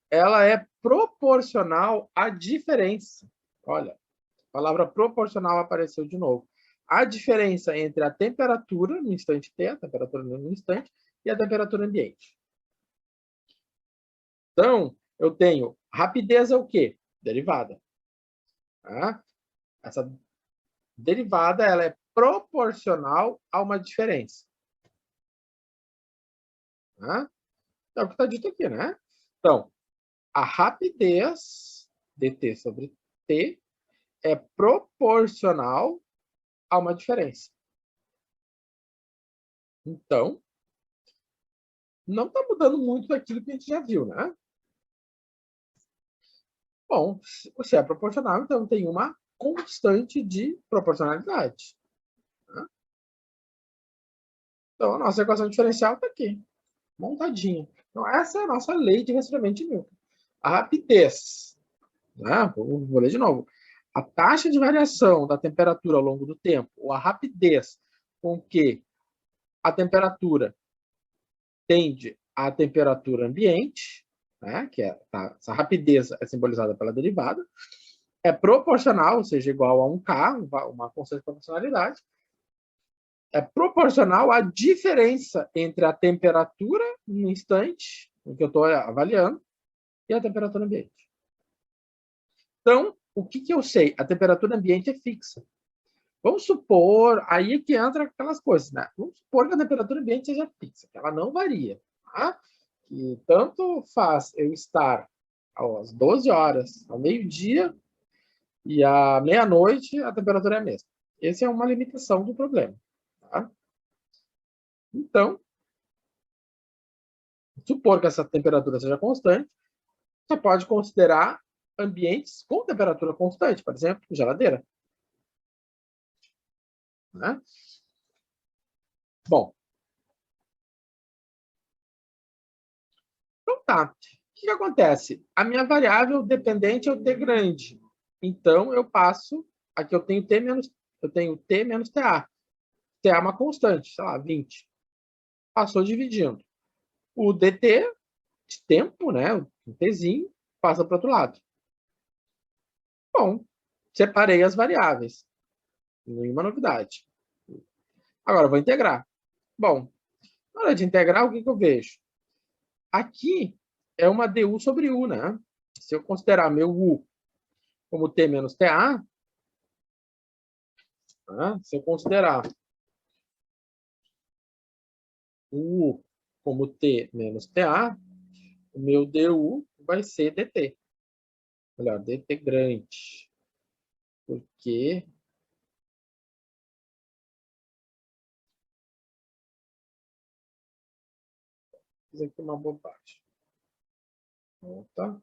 ela é proporcional à diferença. Olha, a palavra proporcional apareceu de novo. A diferença entre a temperatura no instante T, a temperatura no instante, e a temperatura ambiente. Então, eu tenho rapidez é o quê? Derivada. Tá? Essa derivada ela é proporcional a uma diferença. Tá? É o que está dito aqui, né? Então, a rapidez dt sobre t é proporcional a uma diferença. Então, não está mudando muito daquilo que a gente já viu, né? Bom, se é proporcional, então tem uma constante de proporcionalidade. Né? Então, a nossa equação diferencial está aqui, montadinha. Então, essa é a nossa lei de resfriamento de Newton. A rapidez, né? Vou ler de novo. A taxa de variação da temperatura ao longo do tempo, ou a rapidez com que a temperatura tende à temperatura ambiente, né? Que é, essa rapidez é simbolizada pela derivada, é proporcional, ou seja, igual a 1K, uma constante de proporcionalidade, é proporcional à diferença entre a temperatura no instante em que eu estou avaliando e a temperatura ambiente. Então, o que eu sei? A temperatura ambiente é fixa. Vamos supor, aí é que entra aquelas coisas, né? Vamos supor que a temperatura ambiente seja fixa, que ela não varia. Tá? Que tanto faz eu estar às 12 horas, ao meio-dia, e à meia-noite, a temperatura é a mesma. Essa é uma limitação do problema. Tá? Então, supor que essa temperatura seja constante, você pode considerar ambientes com temperatura constante, por exemplo, geladeira. Né? Bom, então tá. O que acontece? A minha variável dependente é o t grande. Então, eu passo... Aqui eu tenho t menos TA. TA é uma constante, sei lá, 20. Passou dividindo. O dt de tempo, né, o tzinho, passa para o outro lado. Bom, separei as variáveis. Nenhuma novidade. Agora, eu vou integrar. Bom, na hora de integrar, o que eu vejo? Aqui é uma du sobre u, né? Se eu considerar meu u como t menos ta, né? Se eu considerar o u como t menos ta, o meu du vai ser dt. Melhor, dt grande. Porque fiz aqui uma bobagem. Tá?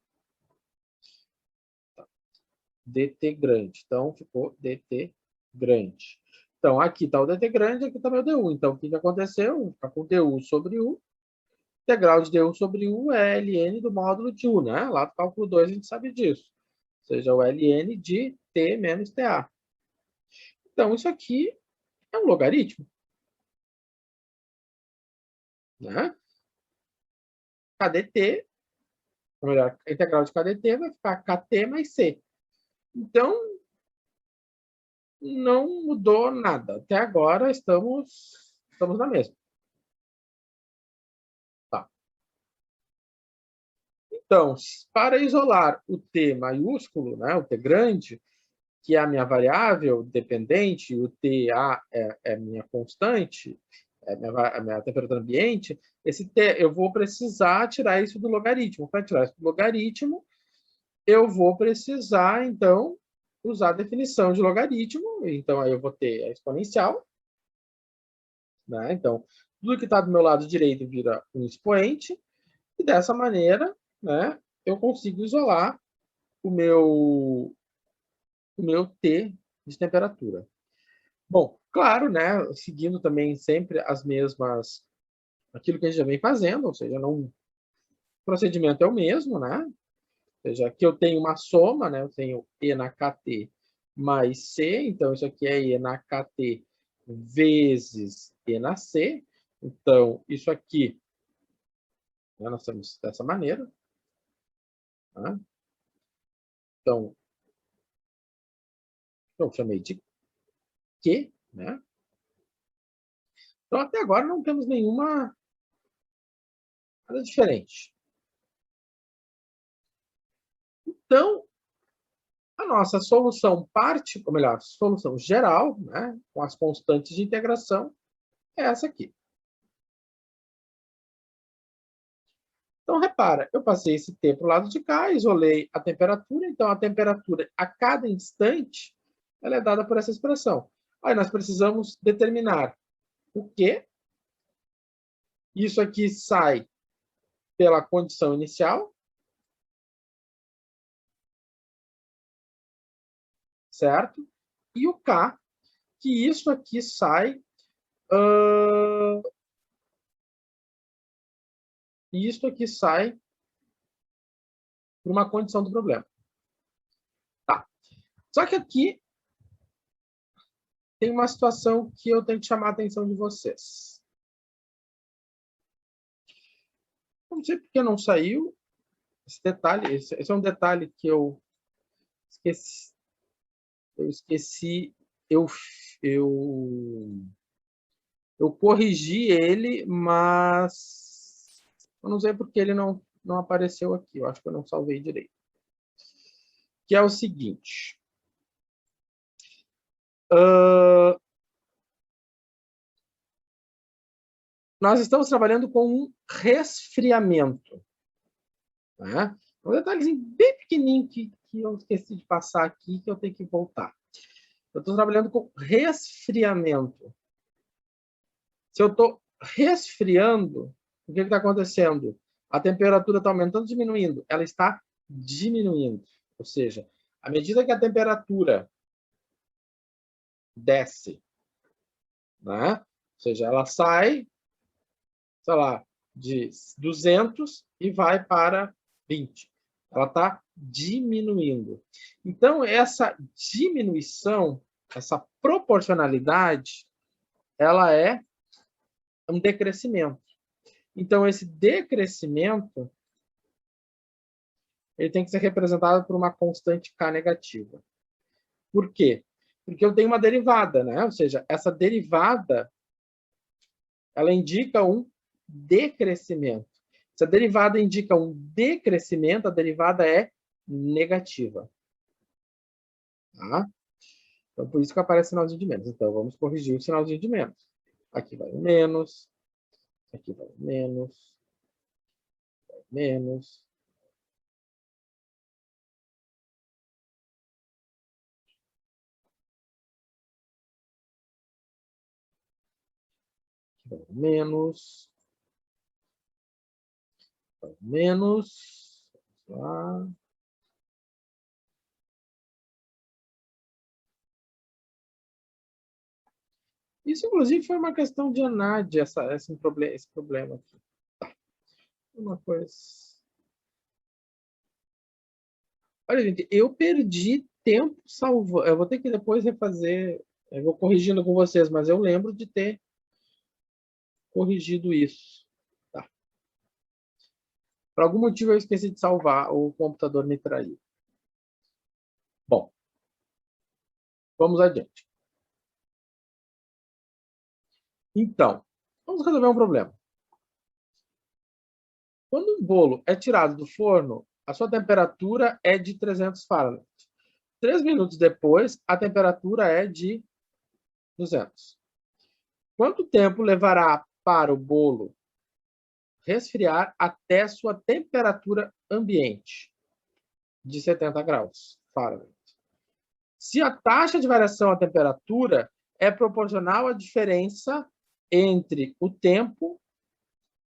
dt grande. Então, ficou dt grande. Então, aqui está o dt grande, aqui está meu du. Então, o que aconteceu? Está com du sobre u. Integral de du sobre u é ln do módulo de u, né? Lá do cálculo 2 a gente sabe disso. Ou seja, o ln de t menos ta. Então, isso aqui é um logaritmo. Né? kdt, ou melhor, a integral de kdt vai ficar kt mais c. Então, não mudou nada. Até agora estamos na mesma. Tá. Então, para isolar o t maiúsculo, né, o t grande, que é a minha variável dependente, o TA é minha constante, é a minha temperatura ambiente, esse T, eu vou precisar tirar isso do logaritmo. Para tirar isso do logaritmo, eu vou precisar, então, usar a definição de logaritmo. Então, aí eu vou ter a exponencial. Né? Então, tudo que está do meu lado direito vira um expoente. E dessa maneira, né, eu consigo isolar o meu T de temperatura. Bom, claro, né, seguindo também sempre as mesmas, aquilo que a gente já vem fazendo, ou seja, não, o procedimento é o mesmo, né? Ou seja, aqui eu tenho uma soma, né? Eu tenho E na KT mais C, então isso aqui é E na KT vezes E na C. Então, isso aqui, né, nós temos dessa maneira. Né? Então, eu chamei de Q, né? Então, até agora não temos nenhuma nada diferente. Então, a nossa solução ou melhor, solução geral, né, com as constantes de integração, é essa aqui. Então, repara, eu passei esse T para o lado de cá, isolei a temperatura, então a temperatura a cada instante ela é dada por essa expressão. Aí nós precisamos determinar o Q. Isso aqui sai pela condição inicial. certo? E o K, que isso aqui sai... isto aqui sai por uma condição do problema. Tá. Só que aqui tem uma situação que eu tenho que chamar a atenção de vocês. Não sei porque não saiu esse detalhe. Esse é um detalhe que eu esqueci. Eu corrigi ele, mas eu não sei porque ele não apareceu aqui. Eu acho que eu não salvei direito. Que é o seguinte. Nós estamos trabalhando com um resfriamento. Né? Um detalhezinho bem pequenininho que eu esqueci de passar aqui, que eu tenho que voltar. Eu estou trabalhando com resfriamento. Se eu estou resfriando, o que está acontecendo? A temperatura está aumentando ou diminuindo? Ela está diminuindo. Ou seja, à medida que a temperatura desce, né? Ou seja, ela sai, sei lá, de 200 e vai para 20. Ela está diminuindo. Então, essa diminuição, essa proporcionalidade, ela é um decrescimento. Então, esse decrescimento ele tem que ser representado por uma constante K negativa. Por quê? Porque eu tenho uma derivada, né? Ou seja, essa derivada ela indica um decrescimento. Se a derivada indica um decrescimento, a derivada é negativa. Tá? Então, por isso que aparece o sinalzinho de menos. Então, vamos corrigir o sinalzinho de menos. Aqui vai o menos. Aqui vai o menos. Menos. Aqui vai o menos. Vai o menos. Vamos lá. Isso, inclusive, foi uma questão de ANAD, esse problema aqui. Tá. Uma coisa... Olha, gente, eu perdi tempo salvando. Eu vou ter que depois refazer. Eu vou corrigindo com vocês, mas eu lembro de ter corrigido isso. Tá. Por algum motivo eu esqueci de salvar, o computador me traiu. Bom, vamos adiante. Então, vamos resolver um problema. Quando um bolo é tirado do forno, a sua temperatura é de 300 Fahrenheit. 3 minutos depois, a temperatura é de 200. Quanto tempo levará para o bolo resfriar até sua temperatura ambiente de 70 graus Fahrenheit? Se a taxa de variação à temperatura é proporcional à diferença entre o tempo,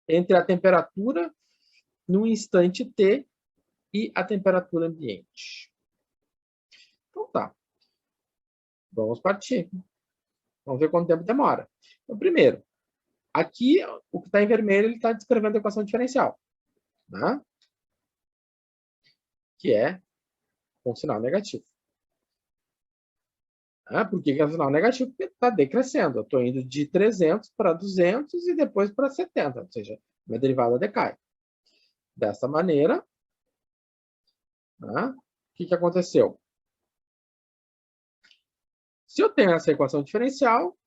entre a temperatura no instante T e a temperatura ambiente. Então tá. Vamos partir. Vamos ver quanto tempo demora. Então, primeiro, aqui, o que está em vermelho, ele está descrevendo a equação diferencial. Né? Que é com sinal negativo. Por que é um sinal negativo? Porque está decrescendo. Eu estou indo de 300 para 200 e depois para 70. Ou seja, minha derivada decai. Dessa maneira, o que aconteceu? Se eu tenho essa equação diferencial,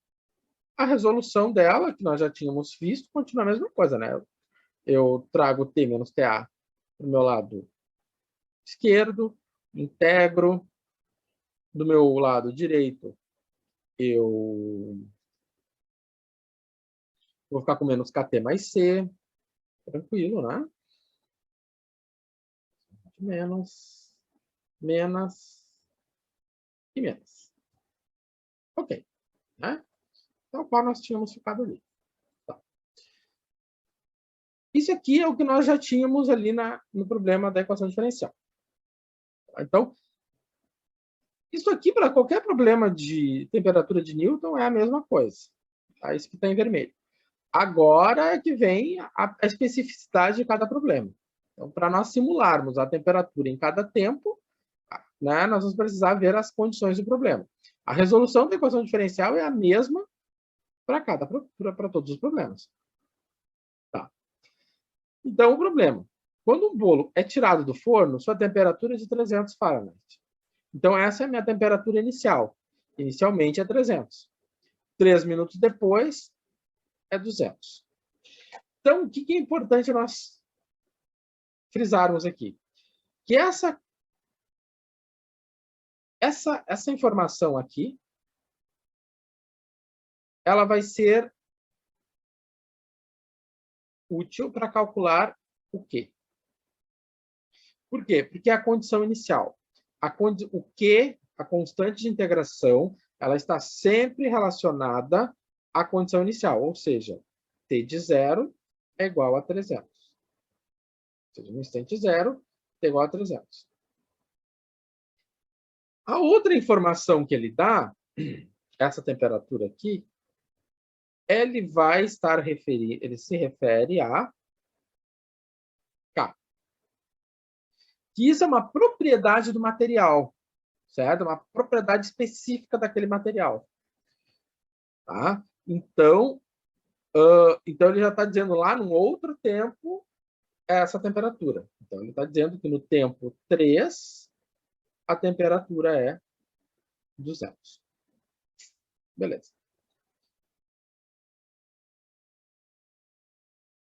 a resolução dela, que nós já tínhamos visto, continua a mesma coisa, né? Eu trago t menos ta para o meu lado esquerdo, integro. Do meu lado direito, eu vou ficar com menos kt mais c. Tranquilo, né? Menos, menos e menos. Ok. Né? Tal qual nós tínhamos ficado ali. Tá. Isso aqui é o que nós já tínhamos ali no problema da equação diferencial. Então, Isso aqui, para qualquer problema de temperatura de Newton, é a mesma coisa. Tá? Isso que está em vermelho. Agora é que vem a especificidade de cada problema. Então, para nós simularmos a temperatura em cada tempo, né, nós vamos precisar ver as condições do problema. A resolução da equação diferencial é a mesma para todos os problemas. Tá. Então, o problema. Quando um bolo é tirado do forno, sua temperatura é de 300 Fahrenheit. Então, essa é a minha temperatura inicial. Inicialmente é 300. 3 minutos depois, é 200. Então, o que é importante nós frisarmos aqui? Que essa informação aqui, ela vai ser útil para calcular o quê? Por quê? Porque é a condição inicial. O Q, a constante de integração, ela está sempre relacionada à condição inicial, ou seja, T de 0 é igual a 300. Ou seja, no instante 0 é igual a 300. A outra informação que ele dá, essa temperatura aqui, ele se refere a K. Que isso é uma propriedade do material, certo? Uma propriedade específica daquele material. Tá? Então ele já está dizendo lá num outro tempo essa temperatura. Então, ele está dizendo que no tempo 3, a temperatura é 200. Beleza.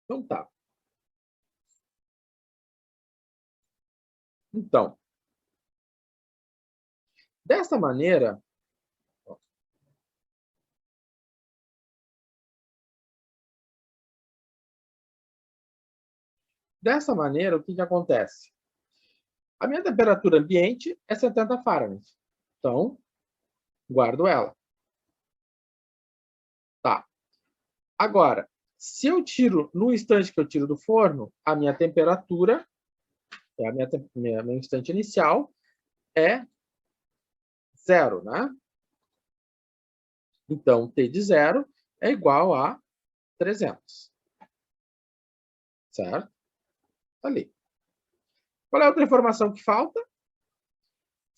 Então, tá. Então, dessa maneira, o que acontece? A minha temperatura ambiente é 70 Fahrenheit. Então, guardo ela. Tá. Agora, se eu tiro, no instante que eu tiro do forno, a minha temperatura, meu instante inicial, é 0, né? Então, T de 0 é igual a 300. Certo? Tá ali. Qual é a outra informação que falta?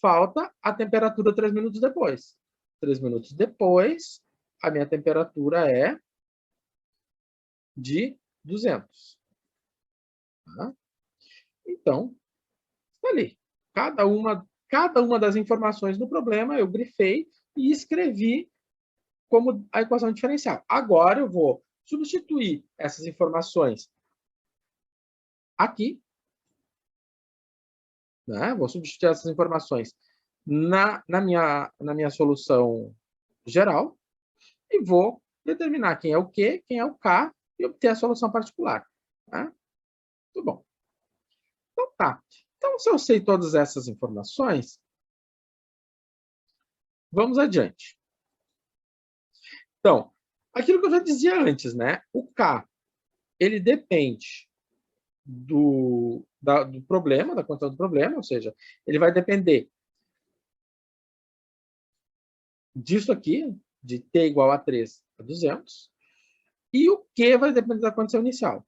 Falta a temperatura 3 minutos depois. 3 minutos depois, a minha temperatura é de 200. Tá? Então, está ali. Cada uma das informações do problema eu grifei e escrevi como a equação diferencial. Agora eu vou substituir essas informações aqui, né? Vou substituir essas informações na minha solução geral e vou determinar quem é o Q, quem é o K e obter a solução particular. Tá? Muito bom. Então, tá. Então, se eu sei todas essas informações, vamos adiante. Então, aquilo que eu já dizia antes, né? O K, ele depende do problema, da condição do problema, ou seja, ele vai depender disso aqui, de t igual a 3 a 200, e o Q vai depender da condição inicial.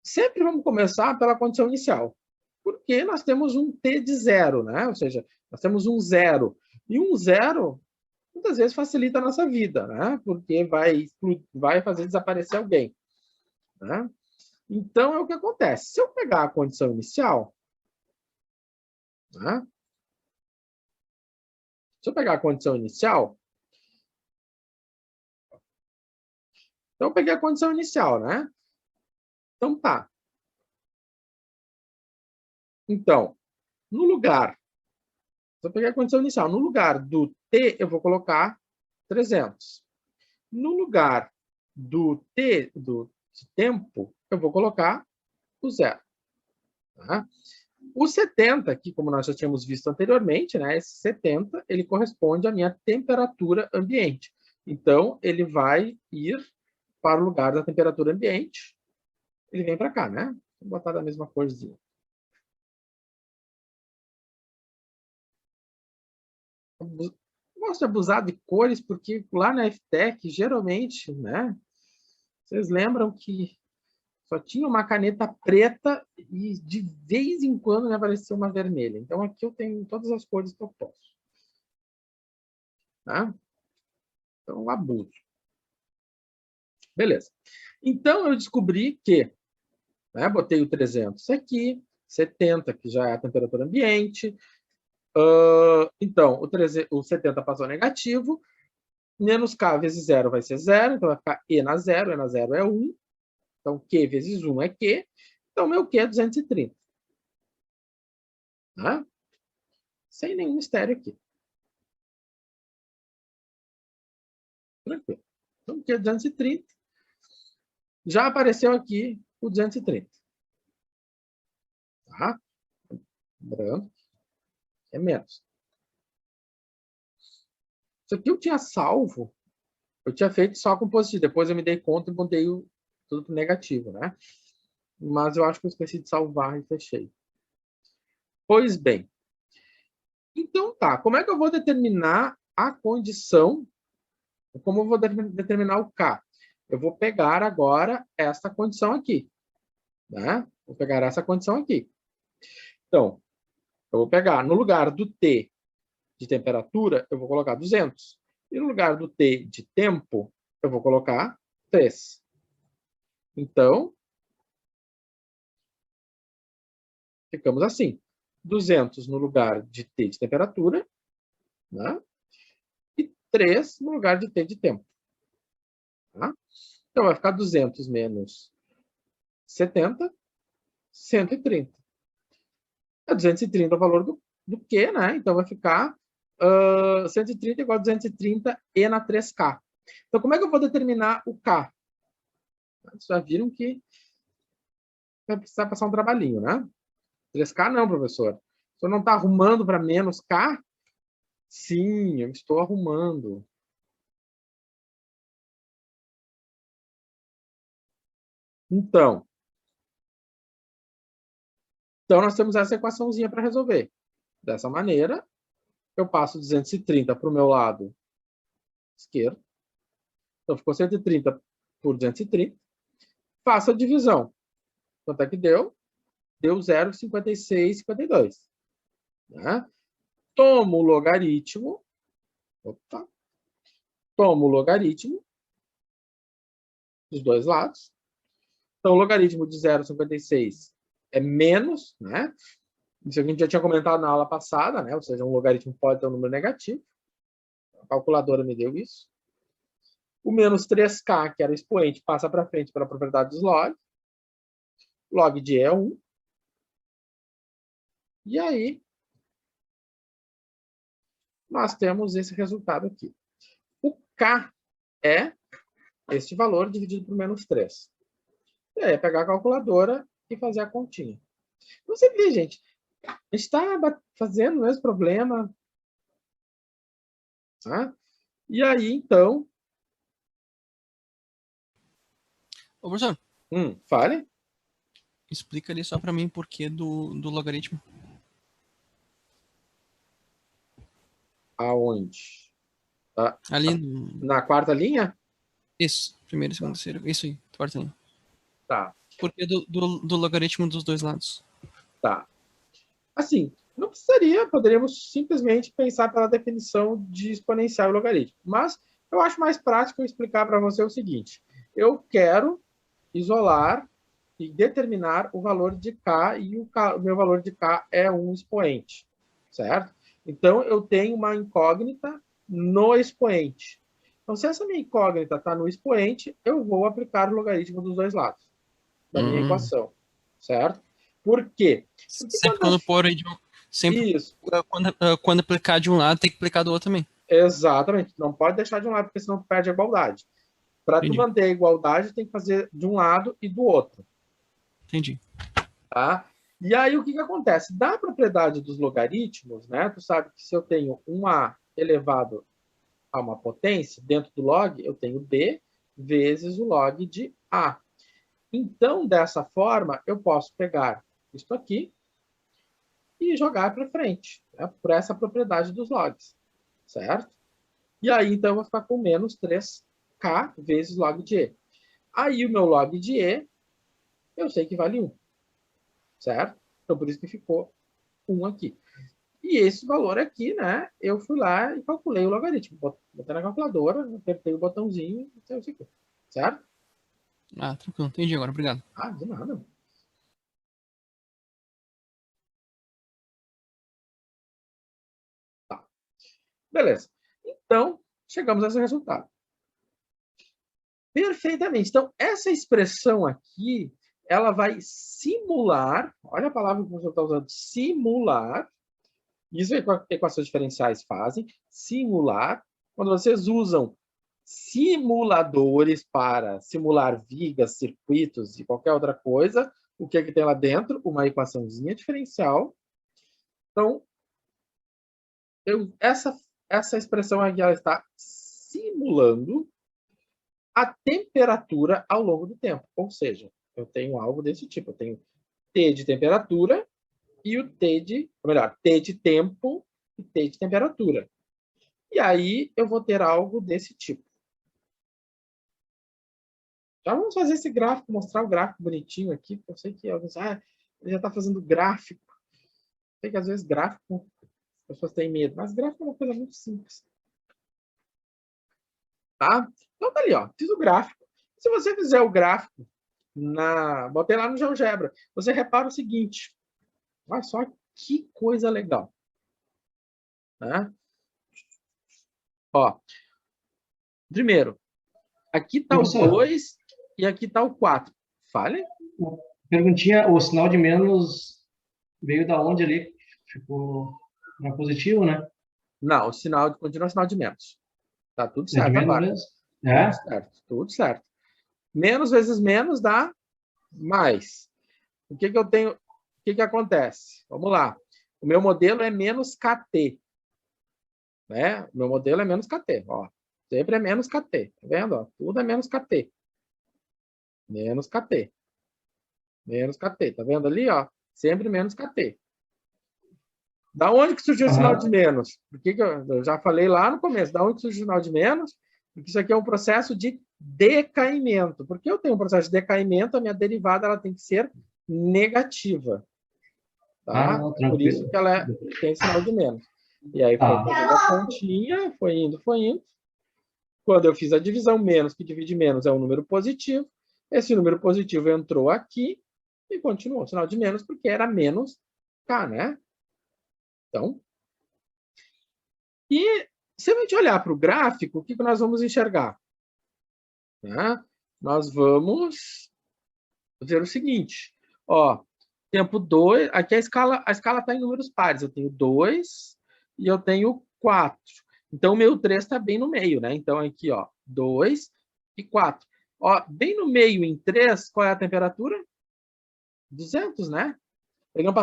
Sempre vamos começar pela condição inicial, porque nós temos um t de 0, né? Ou seja, nós temos um 0. E um 0, muitas vezes, facilita a nossa vida, né? Porque vai fazer desaparecer alguém. Né? Então, é o que acontece. Se eu pegar a condição inicial, né? Se eu pegar a condição inicial, então eu peguei a condição inicial, né? Então, tá. Então, no lugar, se eu pegar a condição inicial, no lugar do t, eu vou colocar 300. No lugar do t, do tempo, eu vou colocar o 0. Tá? O 70, aqui, como nós já tínhamos visto anteriormente, né, esse 70, ele corresponde à minha temperatura ambiente. Então, ele vai ir para o lugar da temperatura ambiente. Ele vem para cá, né? Vou botar da mesma corzinha. Gosto de abusar de cores, porque lá na FTech, geralmente, né? Vocês lembram que só tinha uma caneta preta e de vez em quando me aparecia uma vermelha. Então aqui eu tenho todas as cores que eu posso. Tá? Então, abuso. Beleza. Então eu descobri que, né, botei o 300 aqui, 70, que já é a temperatura ambiente. Então, o 70 passou negativo. Menos K vezes 0 vai ser 0, então vai ficar E na 0. E na 0 é 1. Então, Q vezes 1 é Q. Então, meu Q é 230. Tá? Sem nenhum mistério aqui. Tranquilo. Então, Q é 230. Já apareceu aqui o 230. Tá? Lembrando, é menos. Isso aqui eu tinha salvo. Eu tinha feito só com positivo. Depois eu me dei conta e botei tudo para negativo, né? Mas eu acho que eu esqueci de salvar e fechei. Pois bem. Então tá, como é que eu vou determinar a condição? Como eu vou determinar o K? Eu vou pegar agora esta condição aqui. Né? Vou pegar essa condição aqui. Então, eu vou pegar, no lugar do T de temperatura, eu vou colocar 200. E no lugar do T de tempo, eu vou colocar 3. Então, ficamos assim. 200 no lugar de T de temperatura, né? E 3 no lugar de T de tempo. Tá? Então, vai ficar 200 menos 70, 130. 230 é o valor do Q, né? Então, vai ficar 130 igual a 230 E na 3K. Então, como é que eu vou determinar o K? Vocês já viram que vai precisar passar um trabalhinho, né? 3K não, professor. O senhor não está arrumando para menos K? Sim, eu estou arrumando. Então, nós temos essa equaçãozinha para resolver. Dessa maneira, eu passo 230 para o meu lado esquerdo. Então, ficou 130 por 230. Faço a divisão. Quanto é que deu? Deu 0,5652. Né? Tomo o logaritmo. Opa. Tomo o logaritmo dos dois lados. Então, o logaritmo de 0,56 é menos, né? Isso a gente já tinha comentado na aula passada, né? Ou seja, um logaritmo pode ter um número negativo. A calculadora me deu isso. O menos 3K, que era o expoente, passa para frente pela propriedade dos log. Log de E é 1. E aí, nós temos esse resultado aqui. O K é este valor dividido por menos 3. E aí, é pegar a calculadora e fazer a continha. Você vê, gente, a gente está fazendo o mesmo problema. Tá? E aí, então... Ô, professor, fale. explica ali só pra mim o porquê do logaritmo. Aonde? Ali Na quarta linha? Isso, primeiro, segundo, terceiro. Isso aí, quarta linha. Tá. Porquê do logaritmo dos dois lados? Tá. Assim, não precisaria, poderíamos simplesmente pensar pela definição de exponencial e logaritmo. Mas eu acho mais prático eu explicar para você o seguinte. Eu quero isolar e determinar o valor de K, e o meu valor de K é um expoente, certo? Então, eu tenho uma incógnita no expoente. Então, se essa minha incógnita está no expoente, eu vou aplicar o logaritmo dos dois lados da minha equação, certo? Por quê? Porque Sempre quando pôr aí sempre isso. Quando aplicar de um lado, tem que aplicar do outro também. Exatamente. Não pode deixar de um lado, porque senão tu perde a igualdade. Para tu manter a igualdade, tem que fazer de um lado e do outro. Entendi. Tá? E aí, o que acontece? Da propriedade dos logaritmos, né? Tu sabe que se eu tenho um A elevado a uma potência, dentro do log, eu tenho B vezes o log de A. Então, dessa forma, eu posso pegar isso aqui e jogar para frente, né? Por essa propriedade dos logs. certo? E aí, então, eu vou ficar com menos 3K vezes log de E. Aí, o meu log de E, eu sei que vale 1, certo? Então, por isso que ficou 1 aqui. E esse valor aqui, né, eu fui lá e calculei o logaritmo. Botei na calculadora, apertei o botãozinho e saiu isso aqui, certo? Ah, tranquilo. Entendi agora. Obrigado. Ah, de nada. Tá. Beleza. Então, chegamos a esse resultado. Perfeitamente. Então, essa expressão aqui, ela vai simular, olha a palavra que você está usando, simular, isso é o que equações diferenciais fazem, simular, quando vocês usam simuladores para simular vigas, circuitos e qualquer outra coisa, o que é que tem lá dentro? Uma equaçãozinha diferencial. Então, essa expressão aqui, ela está simulando a temperatura ao longo do tempo. Ou seja, eu tenho algo desse tipo. Eu tenho T de temperatura e o T de... Ou melhor, T de tempo e T de temperatura. E aí eu vou ter algo desse tipo. Já vamos fazer esse gráfico, mostrar o gráfico bonitinho aqui, porque eu sei que alguns... Ah, ele já está fazendo gráfico. Sei que às vezes gráfico as pessoas têm medo, mas gráfico é uma coisa muito simples. Tá? Então tá ali, ó. Fiz o gráfico. Se você fizer o gráfico botei lá no GeoGebra. Você repara o seguinte. Olha só que coisa legal. Né? Ó, primeiro, aqui está o 2 e aqui está o 4. Fale? Perguntinha, o sinal de menos veio da onde ali? Ficou na positivo, né? Não, o sinal continua o sinal de menos. Tá tudo É de certo menos agora. mesmo? É? Tudo certo, tudo certo. Menos vezes menos dá mais. O que eu tenho? O que acontece? Vamos lá. O meu modelo é menos KT. Né? O meu modelo é menos KT. Ó. Sempre é menos KT. Tá vendo? Ó, tudo é menos KT. Menos KT. Menos KT. Tá vendo ali? Ó? Sempre menos KT. Da onde que surgiu o sinal de menos? Porque eu já falei lá no começo. Da onde surgiu o sinal de menos? Porque isso aqui é um processo de decaimento. Porque eu tenho um processo de decaimento, a minha derivada ela tem que ser negativa. Tá? Não, Por isso que ela tem sinal de menos. E aí foi fazendo a continha, foi indo, foi indo. Quando eu fiz a divisão, menos que divide menos é um número positivo. Esse número positivo entrou aqui e continuou o sinal de menos, porque era menos K, né? Então, e se a gente olhar para o gráfico, o que nós vamos enxergar? Né? Nós vamos ver o seguinte. Ó, tempo 2, aqui a escala está em números pares. Eu tenho 2 e eu tenho 4. Então, o meu 3 está bem no meio, né? Então, aqui, ó, 2 e 4. Ó, bem no meio, em 3, qual é a temperatura? 200, né? Ele não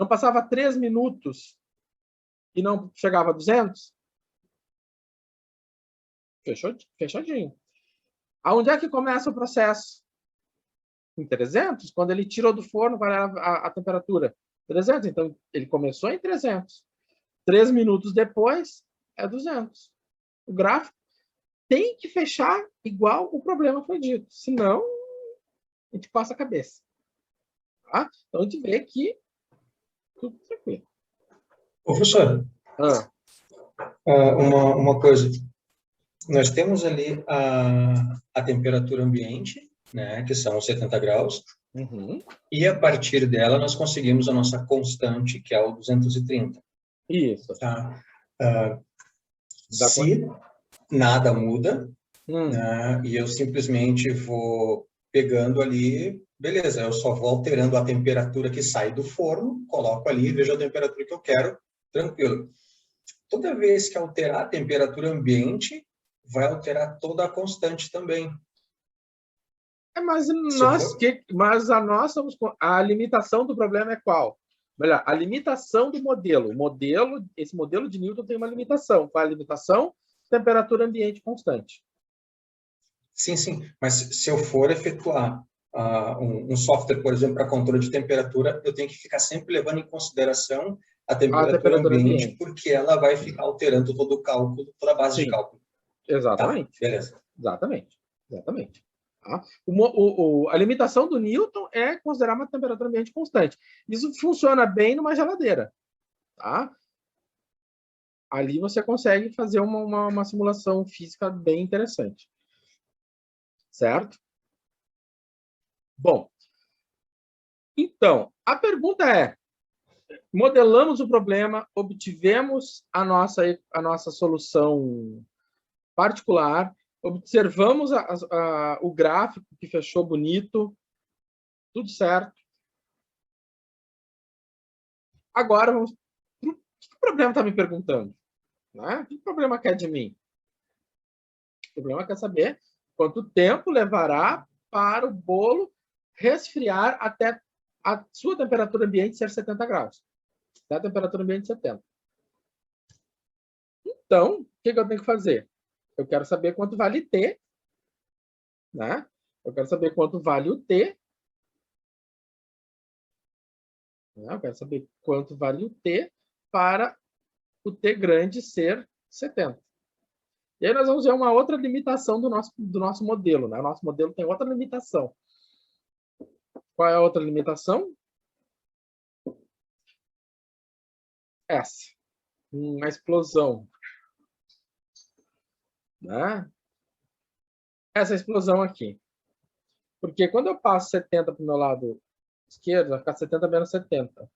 passava 3 minutos e não chegava a 200? Fechadinho. Aonde é que começa o processo? Em 300? Quando ele tirou do forno, qual era a temperatura? 300. Então, ele começou em 300. 3 minutos depois, é 200. O gráfico tem que fechar igual o problema foi dito. Senão, a gente passa a cabeça. Tá? Então, a gente vê que tudo tranquilo. Professor, uma coisa. Nós temos ali a temperatura ambiente, né, que são 70 graus, e a partir dela nós conseguimos a nossa constante, que é o 230. Isso. Tá? Se nada muda, né, e eu simplesmente vou pegando ali, beleza, eu só vou alterando a temperatura que sai do forno, coloco ali, vejo a temperatura que eu quero, tranquilo. Toda vez que alterar a temperatura ambiente, vai alterar toda a constante também. Mas a limitação do problema é qual? Melhor, a limitação do modelo. Esse modelo de Newton tem uma limitação. Qual é a limitação? Temperatura ambiente constante. Sim, sim. Mas se eu for efetuar um software, por exemplo, para controle de temperatura, eu tenho que ficar sempre levando em consideração a temperatura ambiente, ambiente, porque ela vai ficar alterando todo o cálculo, toda a base de cálculo. Exatamente. Tá, beleza. Exatamente. Exatamente. Tá? A limitação do Newton é considerar uma temperatura ambiente constante. Isso funciona bem numa geladeira. Tá? Ali você consegue fazer uma simulação física bem interessante. Certo? Bom, então, a pergunta é, modelamos o problema, obtivemos a nossa solução particular, observamos o gráfico que fechou bonito, tudo certo. Agora, vamos... O que o problema está me perguntando? Né? O que o problema quer de mim? O problema quer saber quanto tempo levará para o bolo resfriar até a sua temperatura ambiente ser 70 graus. Até a temperatura ambiente 70. Então, o que eu tenho que fazer? Eu quero saber quanto vale T, né? Eu quero saber quanto vale o T. Né? Eu quero saber quanto vale o T para o T grande ser 70. E aí nós vamos ver uma outra limitação do nosso modelo. Né? O nosso modelo tem outra limitação. Qual é a outra limitação? Essa. Uma explosão. Né? Essa explosão aqui. Porque quando eu passo 70 para o meu lado esquerdo, vai ficar 70 menos 70.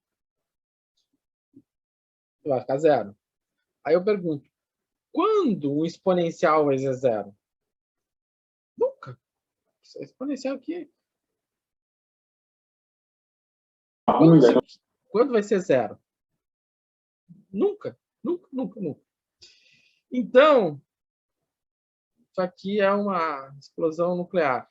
Vai ficar zero. Aí eu pergunto, quando um exponencial vai ser zero? Nunca. Esse exponencial aqui. Quando vai ser zero? Nunca. Nunca, nunca, nunca. Então, isso aqui é uma explosão nuclear.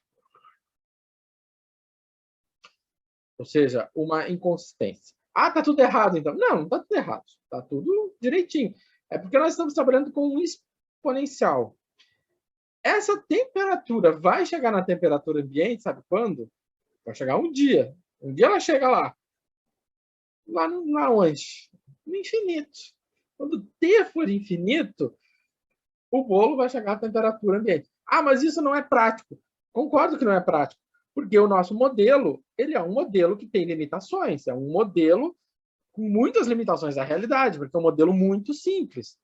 Ou seja, uma inconsistência. Ah, tá tudo errado, então. Não, não tá tudo errado. Tá tudo direitinho. É porque nós estamos trabalhando com um exponencial. Essa temperatura vai chegar na temperatura ambiente, sabe quando? Vai chegar um dia. Um dia ela chega lá. Lá onde? No infinito. Quando T for infinito, o bolo vai chegar à temperatura ambiente. Ah, mas isso não é prático. Concordo que não é prático. Porque o nosso modelo, ele é um modelo que tem limitações. É um modelo com muitas limitações da realidade, porque é um modelo muito simples.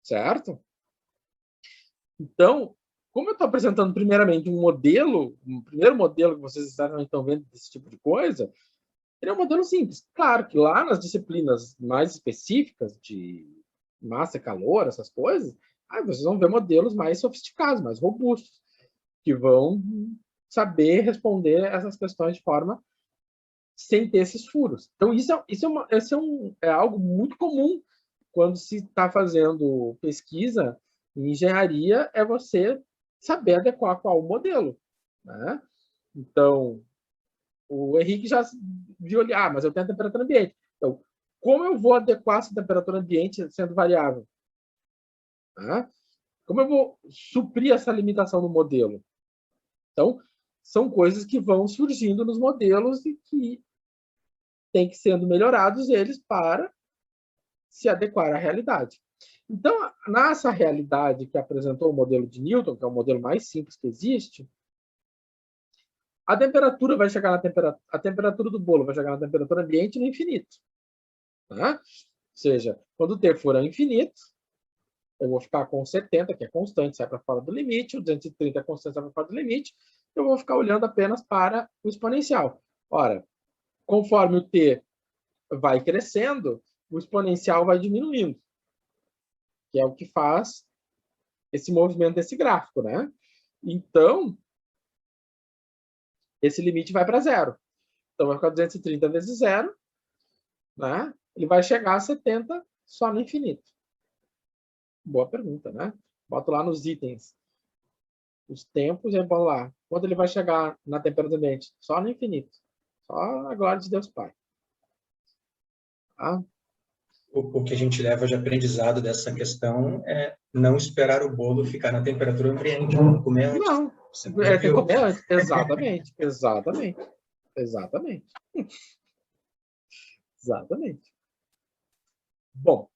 Certo? Então, como eu estou apresentando primeiramente um modelo, um primeiro modelo que vocês estão vendo desse tipo de coisa, ele é um modelo simples. Claro que lá nas disciplinas mais específicas de massa e calor, essas coisas, vocês vão ver modelos mais sofisticados, mais robustos, que vão saber responder essas questões de forma sem ter esses furos. Então, isso é algo muito comum quando se está fazendo pesquisa em engenharia, é você saber adequar qual o modelo. Né? Então, o Henrique já viu ali, mas eu tenho a temperatura ambiente. Então, como eu vou adequar essa temperatura ambiente sendo variável? Né? Como eu vou suprir essa limitação no modelo? Então, são coisas que vão surgindo nos modelos e que tem que sendo melhorados eles para se adequar à realidade. Então, nessa realidade que apresentou o modelo de Newton, que é o modelo mais simples que existe, a temperatura vai chegar a temperatura do bolo vai chegar na temperatura ambiente no infinito. Né? Ou seja, quando o T for ao infinito, eu vou ficar com 70, que é constante, sai para fora do limite, o 230 é constante, sai para fora do limite, eu vou ficar olhando apenas para o exponencial. Ora, conforme o T vai crescendo, o exponencial vai diminuindo, que é o que faz esse movimento desse gráfico, né? Então, esse limite vai para zero. Então, vai ficar 230 vezes zero, né? Ele vai chegar a 70 só no infinito. Boa pergunta, né? Boto lá nos itens os tempos e vamos lá. Quando ele vai chegar na temperatura ambiente? Só no infinito. Só a glória de Deus Pai. Tá? O que a gente leva de aprendizado dessa questão é não esperar o bolo ficar na temperatura ambiente. Comer antes. Não. Tem que comer antes. Exatamente. Exatamente. Exatamente. Exatamente. Bom,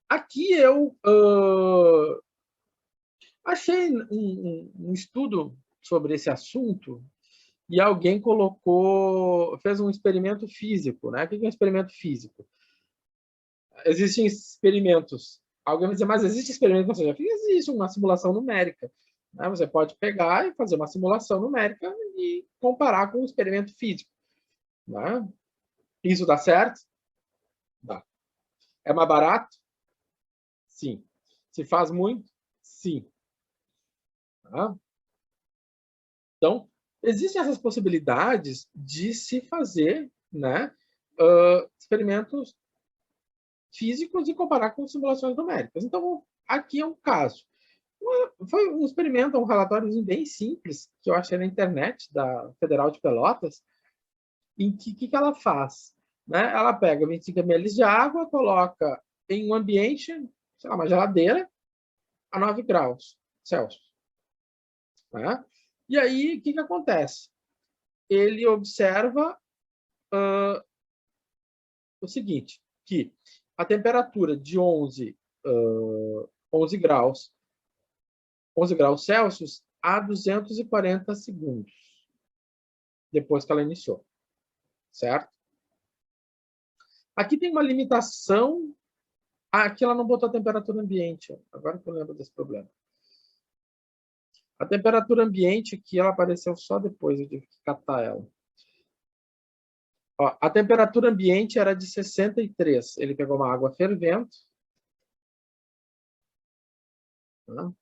aqui eu achei um estudo sobre esse assunto e alguém fez um experimento físico, né? O que é um experimento físico? Existem experimentos. Alguém vai dizer, mas existe experimento que você já fez? Existe uma simulação numérica. Né? Você pode pegar e fazer uma simulação numérica e comparar com um experimento físico. Né? Isso dá certo? Dá. É mais barato? Sim. Se faz muito? Sim. Tá? Então, existem essas possibilidades de se fazer, né, experimentos físicos e comparar com simulações numéricas. Então, aqui é um caso. Foi um experimento, um relatório bem simples, que eu achei na internet, da Federal de Pelotas, em que ela faz? Né? Ela pega 25 ml de água, coloca em um ambiente, sei lá, uma geladeira, a 9 graus Celsius. Né? E aí, o que acontece? Ele observa o seguinte, que a temperatura de 11 graus Celsius a 240 segundos depois que ela iniciou, certo? Aqui tem uma limitação. Aqui ela não botou a temperatura ambiente. Agora que eu lembro desse problema. A temperatura ambiente aqui ela apareceu só depois, eu tive que catar ela. Ó, a temperatura ambiente era de 63. Ele pegou uma água fervendo. Tá?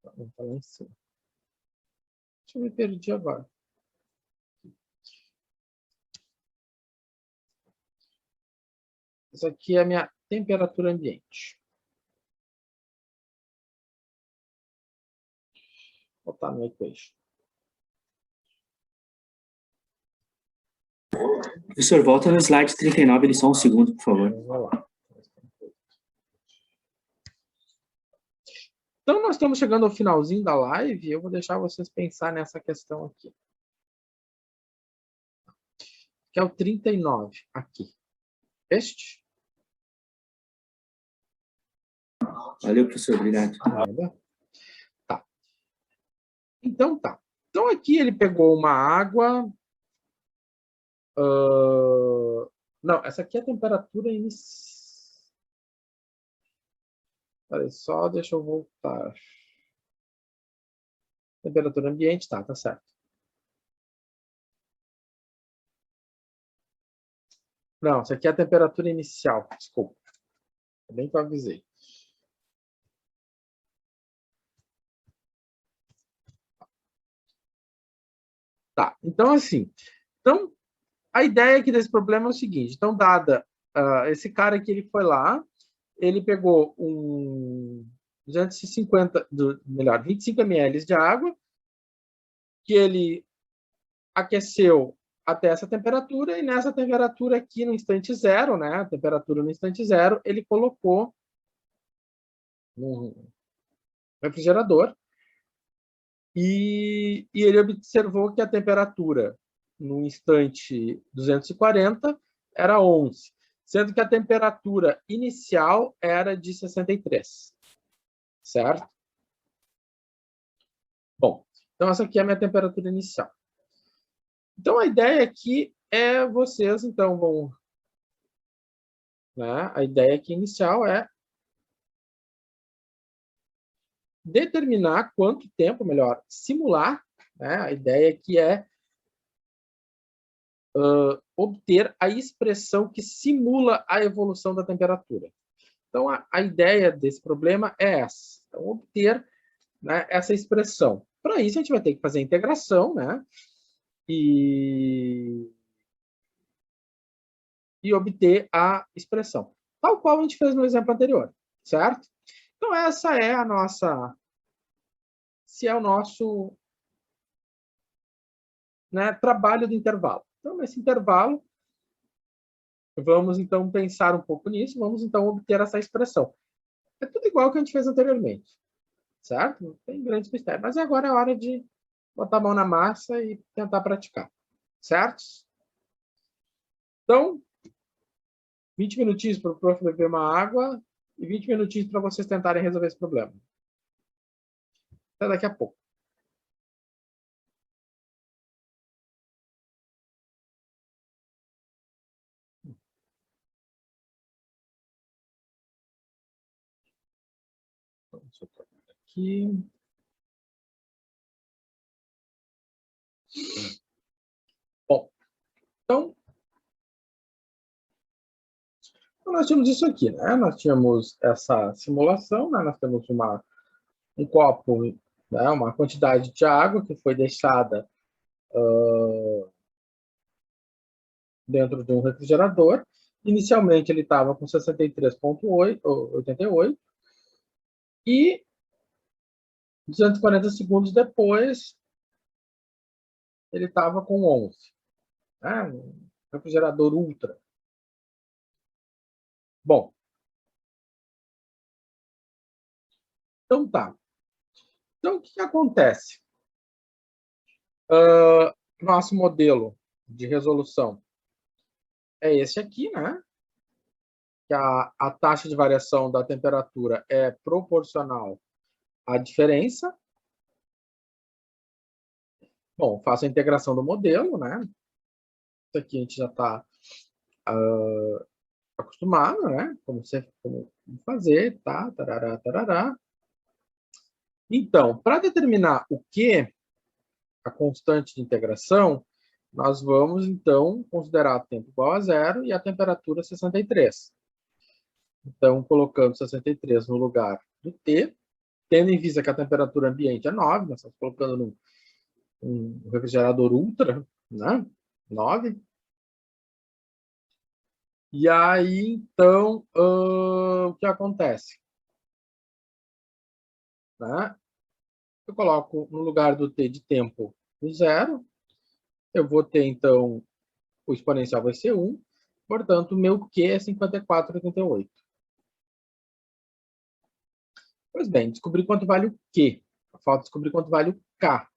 Vamos lá em cima. Deixa eu me perdi agora. Isso aqui é a minha temperatura ambiente. Vou botar no equation. Professor, volta no slide 39, ele só um segundo, por favor. Vamos lá. Então, nós estamos chegando ao finalzinho da live. Eu vou deixar vocês pensar nessa questão aqui. Que é o 39, aqui. Este? Valeu, professor, obrigado. Tá. Então, tá. Então, aqui ele pegou uma água... Não, essa aqui é a temperatura inicial. Peraí, só deixa eu voltar. Temperatura ambiente, tá certo. Não, essa aqui é a temperatura inicial, desculpa. Bem que eu avisei. Tá, então assim. Então, a ideia aqui desse problema é o seguinte. Então, dada esse cara aqui, ele foi lá, ele pegou 25 ml de água, que ele aqueceu até essa temperatura, e nessa temperatura aqui no instante zero, né, a temperatura no instante zero, ele colocou no refrigerador e ele observou que a temperatura no instante 240 era 11, sendo que a temperatura inicial era de 63, certo? Bom, então essa aqui é a minha temperatura inicial. Então, a ideia aqui é vocês, então, vão... Né? A ideia aqui inicial é determinar quanto tempo, melhor, simular, né? A ideia aqui é obter a expressão que simula a evolução da temperatura. Então, a ideia desse problema é essa. Então, obter, né, essa expressão. Para isso, a gente vai ter que fazer a integração, né? E obter a expressão. Tal qual a gente fez no exemplo anterior, certo? Então, essa é a nossa... Se é o nosso, né, trabalho do intervalo. Então, nesse intervalo, vamos, então, pensar um pouco nisso, vamos, então, obter essa expressão. É tudo igual que a gente fez anteriormente, certo? Não tem grandes mistérios. Mas agora é hora de botar a mão na massa e tentar praticar. Certo? Então, 20 minutinhos para o prof beber uma água e 20 minutinhos para vocês tentarem resolver esse problema. Até daqui a pouco. Então, deixa eu trocar aqui. Bom, então, nós tínhamos isso aqui, né? Nós tínhamos essa simulação, né? Nós temos um copo, né? Uma quantidade de água que foi deixada dentro de um refrigerador. Inicialmente ele estava com 63,88 e 240 segundos depois ele estava com 11. Né? Um refrigerador ultra. Bom. Então tá. Então o que acontece? Nosso modelo de resolução é esse aqui, né? Que a taxa de variação da temperatura é proporcional à diferença. Bom, faço a integração do modelo, né? Isso aqui a gente já está acostumado, né? Como fazer, tá? Tarará, tarará. Então, para determinar o que, a constante de integração, nós vamos, então, considerar o tempo igual a zero e a temperatura 63. Então, colocando 63 no lugar do T, tendo em vista que a temperatura ambiente é 9, nós estamos colocando um refrigerador ultra, né? 9. E aí, então, o que acontece? Né? Eu coloco no lugar do T de tempo o zero, eu vou ter, então, o exponencial vai ser 1, portanto, o meu Q é 54,88. Pois bem, descobrir quanto vale o Q. Falta descobrir quanto vale o K.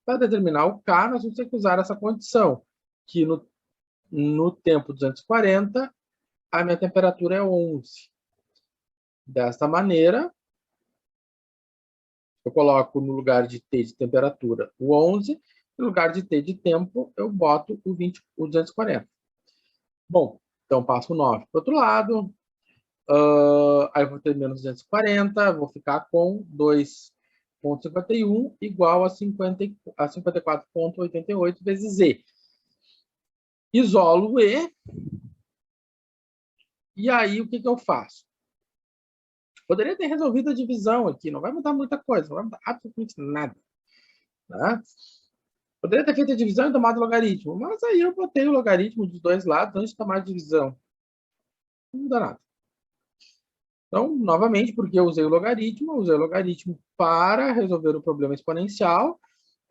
Para determinar o K, nós vamos ter que usar essa condição, que no tempo 240, a minha temperatura é 11. Desta maneira, eu coloco no lugar de T de temperatura o 11, no lugar de T de tempo, eu boto o 240. Bom, então passo o 9 para o outro lado, aí eu vou ter menos 240, vou ficar com 2,51 igual a 54,88 vezes E. Isolo E, e aí o que eu faço? Poderia ter resolvido a divisão aqui, não vai mudar muita coisa, não vai mudar absolutamente nada. Né? Poderia ter feito a divisão e tomado o logaritmo, mas aí eu botei o logaritmo dos dois lados antes de tomar a divisão. Não muda nada. Então, novamente, porque eu usei o logaritmo para resolver o problema exponencial,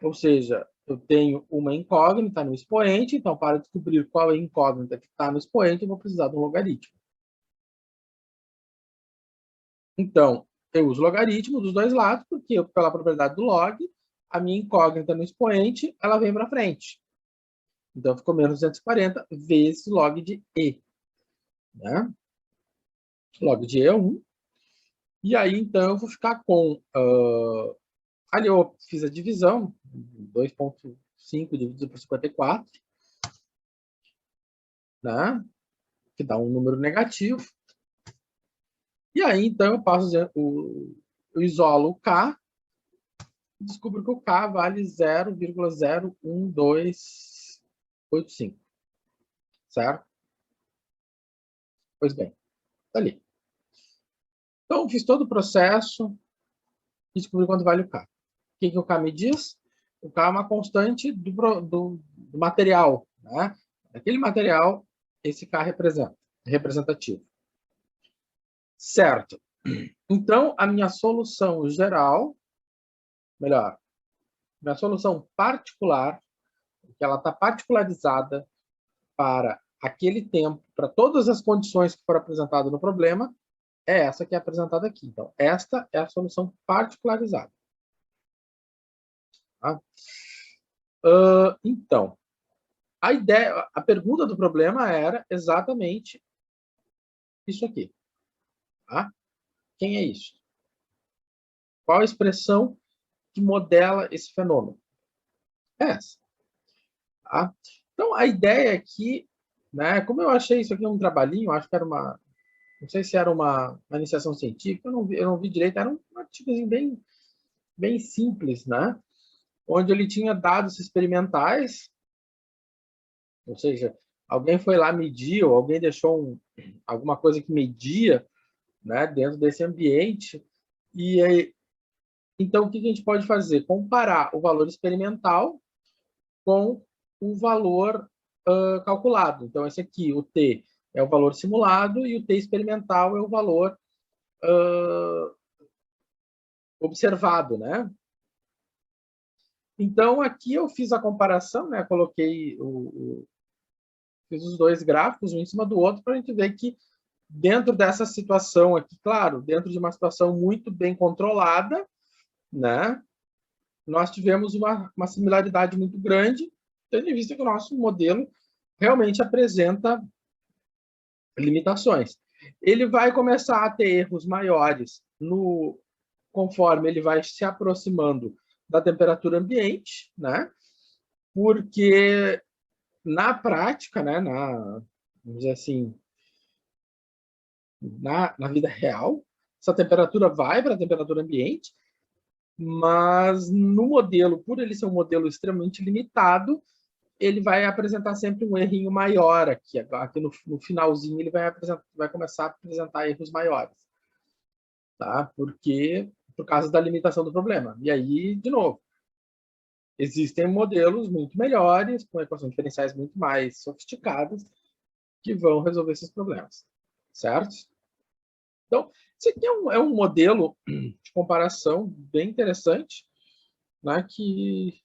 ou seja, eu tenho uma incógnita no expoente, então, para descobrir qual é a incógnita que está no expoente, eu vou precisar de um logaritmo. Então, eu uso o logaritmo dos dois lados, porque pela propriedade do log, a minha incógnita no expoente, ela vem para frente. Então, ficou menos 240 vezes log de E. Né? Log de E é 1. E aí, então, eu vou ficar com... ali eu fiz a divisão, 2,5 dividido por 54, né? Que dá um número negativo. E aí, então, eu passo eu isolo o K, e descubro que o K vale 0,01285. Certo? Pois bem, tá ali. Então, fiz todo o processo e descobri quanto vale o K. O que o K me diz? O K é uma constante do material. Né? Aquele material, esse K representa, é representativo. Certo. Então, a minha solução geral, melhor, minha solução particular, que ela está particularizada para aquele tempo, para todas as condições que foram apresentadas no problema, é essa que é apresentada aqui. Então, esta é a solução particularizada. Tá? Então, a pergunta do problema era exatamente isso aqui. Tá? Quem é isso? Qual a expressão que modela esse fenômeno? É essa. Tá? Então, a ideia aqui, né, como eu achei isso aqui um trabalhinho, acho que era uma, não sei se era uma iniciação científica, eu não vi direito, era um artigozinho bem simples, né? Onde ele tinha dados experimentais, ou seja, alguém foi lá medir, ou alguém deixou alguma coisa que media, né, dentro desse ambiente, e aí, então o que a gente pode fazer? Comparar o valor experimental com o valor calculado. Então, esse aqui, o T, é o valor simulado, e o T experimental é o valor observado, né? Então, aqui eu fiz a comparação, né? Coloquei fiz os dois gráficos, um em cima do outro, para a gente ver que dentro dessa situação aqui, claro, dentro de uma situação muito bem controlada, né? Nós tivemos uma similaridade muito grande, tendo em vista que o nosso modelo realmente apresenta limitações. Ele vai começar a ter erros maiores conforme ele vai se aproximando da temperatura ambiente, né? Porque na prática, né, vamos dizer assim, na vida real, essa temperatura vai para a temperatura ambiente, mas no modelo, por ele ser um modelo extremamente limitado, ele vai apresentar sempre um errinho maior aqui. Aqui no finalzinho ele vai começar a apresentar erros maiores, tá? Por causa da limitação do problema. E aí, de novo, existem modelos muito melhores, com equações diferenciais muito mais sofisticadas, que vão resolver esses problemas, certo? Então, esse aqui é um modelo de comparação bem interessante, né, que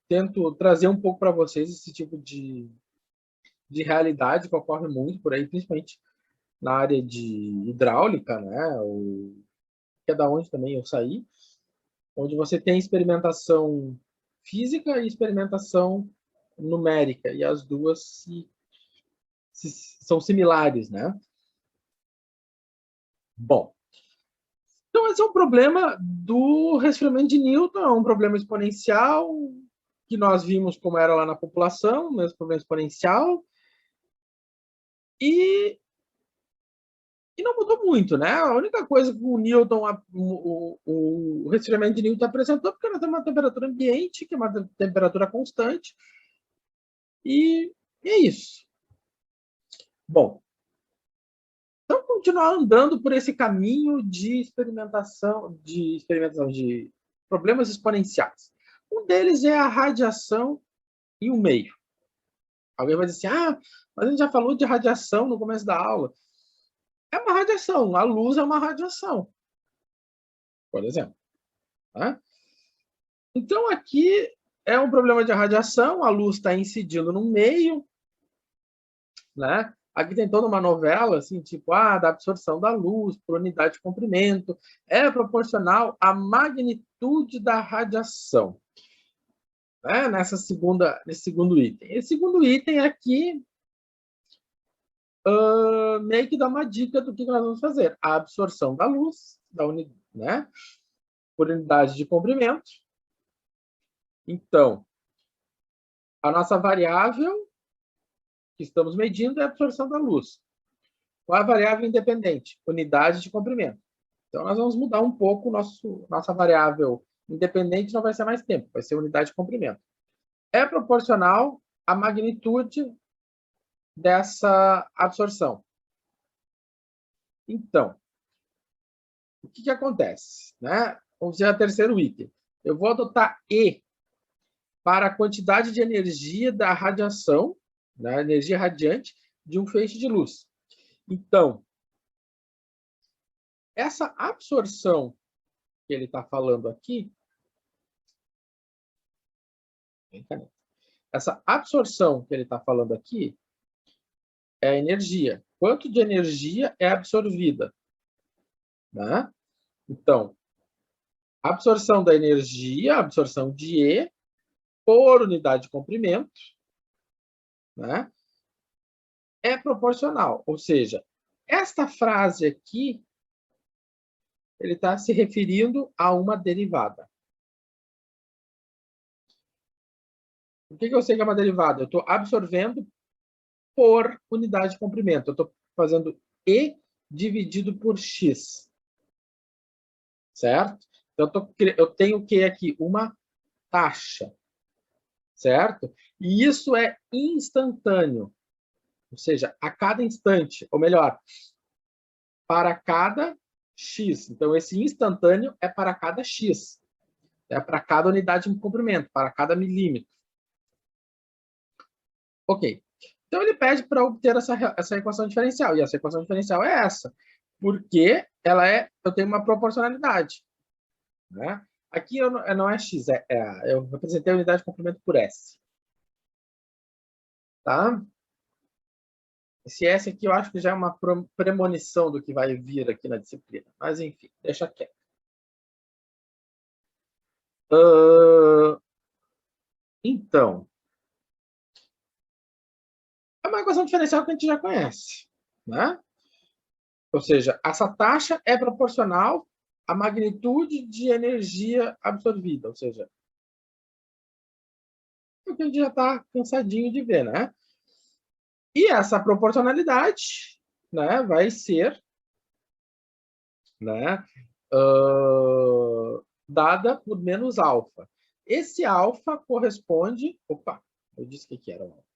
tento trazer um pouco para vocês esse tipo de realidade que ocorre muito por aí, principalmente na área de hidráulica, né, que é da onde também eu saí, onde você tem experimentação física e experimentação numérica, e as duas são similares, né? Bom, então esse é um problema do resfriamento de Newton, é um problema exponencial, que nós vimos como era lá na população, o mesmo problema exponencial, e não mudou muito, né? A única coisa que o Newton, o resfriamento de Newton apresentou, porque nós temos uma temperatura ambiente, que é uma temperatura constante, e é isso. Bom, então continuar andando por esse caminho de experimentação de problemas exponenciais. Um deles é a radiação e o meio. Alguém vai dizer assim, mas a gente já falou de radiação no começo da aula. É uma radiação, a luz é uma radiação, por exemplo. Né? Então, aqui é um problema de radiação, a luz está incidindo no meio, né? Aqui tem toda uma novela, assim, tipo, da absorção da luz por unidade de comprimento, é proporcional à magnitude da radiação. Né? Nesse segundo item. Esse segundo item aqui meio que dá uma dica do que nós vamos fazer. A absorção da luz, né? Por unidade de comprimento. Então, a nossa variável que estamos medindo é a absorção da luz. Qual é a variável independente? Unidade de comprimento. Então, nós vamos mudar um pouco nossa variável independente, não vai ser mais tempo, vai ser unidade de comprimento. É proporcional à magnitude dessa absorção. Então, o que acontece? Né? Vamos dizer o terceiro item. Eu vou adotar E para a quantidade de energia da radiação, né, energia radiante, de um feixe de luz. Então, essa absorção que ele está falando aqui, é a energia. Quanto de energia é absorvida? Né? Então, a absorção da energia, a absorção de E, por unidade de comprimento, né, é proporcional. Ou seja, esta frase aqui, ele está se referindo a uma derivada. O que eu sei que é uma derivada? Eu estou absorvendo por unidade de comprimento. Eu estou fazendo E dividido por X. Certo? Então, eu tenho o que aqui? Uma taxa. Certo? E isso é instantâneo. Ou seja, a cada instante, ou melhor, para cada X. Então, esse instantâneo é para cada X. É para cada unidade de comprimento, para cada milímetro. Ok. Então, ele pede para obter essa equação diferencial. E essa equação diferencial é essa. Porque eu tenho uma proporcionalidade. Né? Aqui não é X, eu representei a unidade de comprimento por S. Tá? Esse S aqui eu acho que já é uma premonição do que vai vir aqui na disciplina. Mas, enfim, deixa quieto. Então, é uma equação diferencial que a gente já conhece. Né? Ou seja, essa taxa é proporcional à magnitude de energia absorvida. Ou seja, é o que a gente já está cansadinho de ver, né? E essa proporcionalidade, né, vai ser, né, dada por menos alfa. Esse alfa corresponde... Opa, eu disse que era o alfa.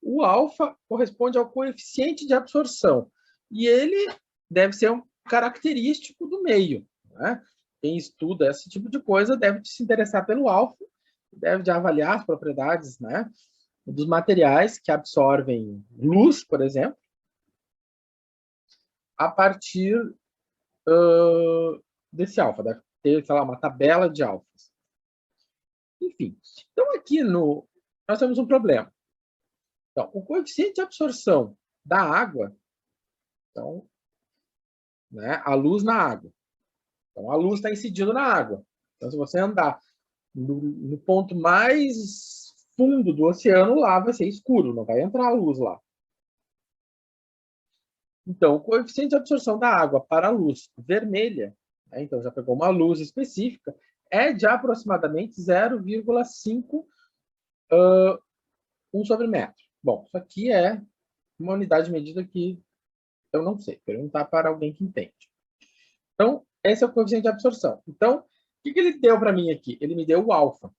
O alfa corresponde ao coeficiente de absorção. E ele deve ser um característico do meio. Né? Quem estuda esse tipo de coisa deve se interessar pelo alfa, deve avaliar as propriedades, né, dos materiais que absorvem luz, por exemplo, a partir desse alfa. Deve ter, sei lá, uma tabela de alfas. Enfim, então aqui nós temos um problema. Então, o coeficiente de absorção da água, então, né, a luz na água. Então, a luz está incidindo na água. Então, se você andar no ponto mais fundo do oceano, lá vai ser escuro, não vai entrar a luz lá. Então, o coeficiente de absorção da água para a luz vermelha, né, então já pegou uma luz específica, é de aproximadamente 0,5 1 sobre metro. Bom, isso aqui é uma unidade de medida que eu não sei, perguntar para alguém que entende. Então, esse é o coeficiente de absorção. Então, o que ele deu para mim aqui? Ele me deu o alfa.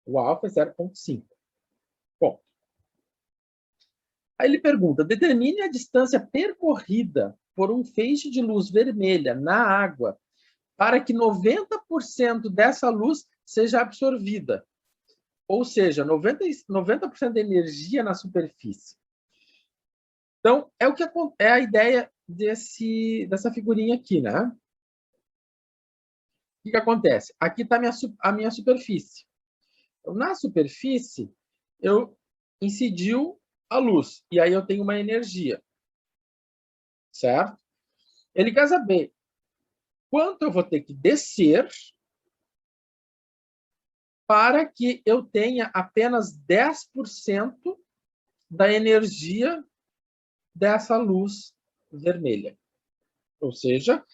O alfa é 0,5. Bom, aí ele pergunta, determine a distância percorrida por um feixe de luz vermelha na água para que 90% dessa luz seja absorvida. Ou seja, 90% da energia na superfície. Então, é a ideia dessa figurinha aqui, né? O que acontece? Aqui está a minha superfície. Então, na superfície, eu incidiu a luz. E aí eu tenho uma energia. Certo? Ele quer saber quanto eu vou ter que descer para que eu tenha apenas 10% da energia dessa luz vermelha. Ou seja,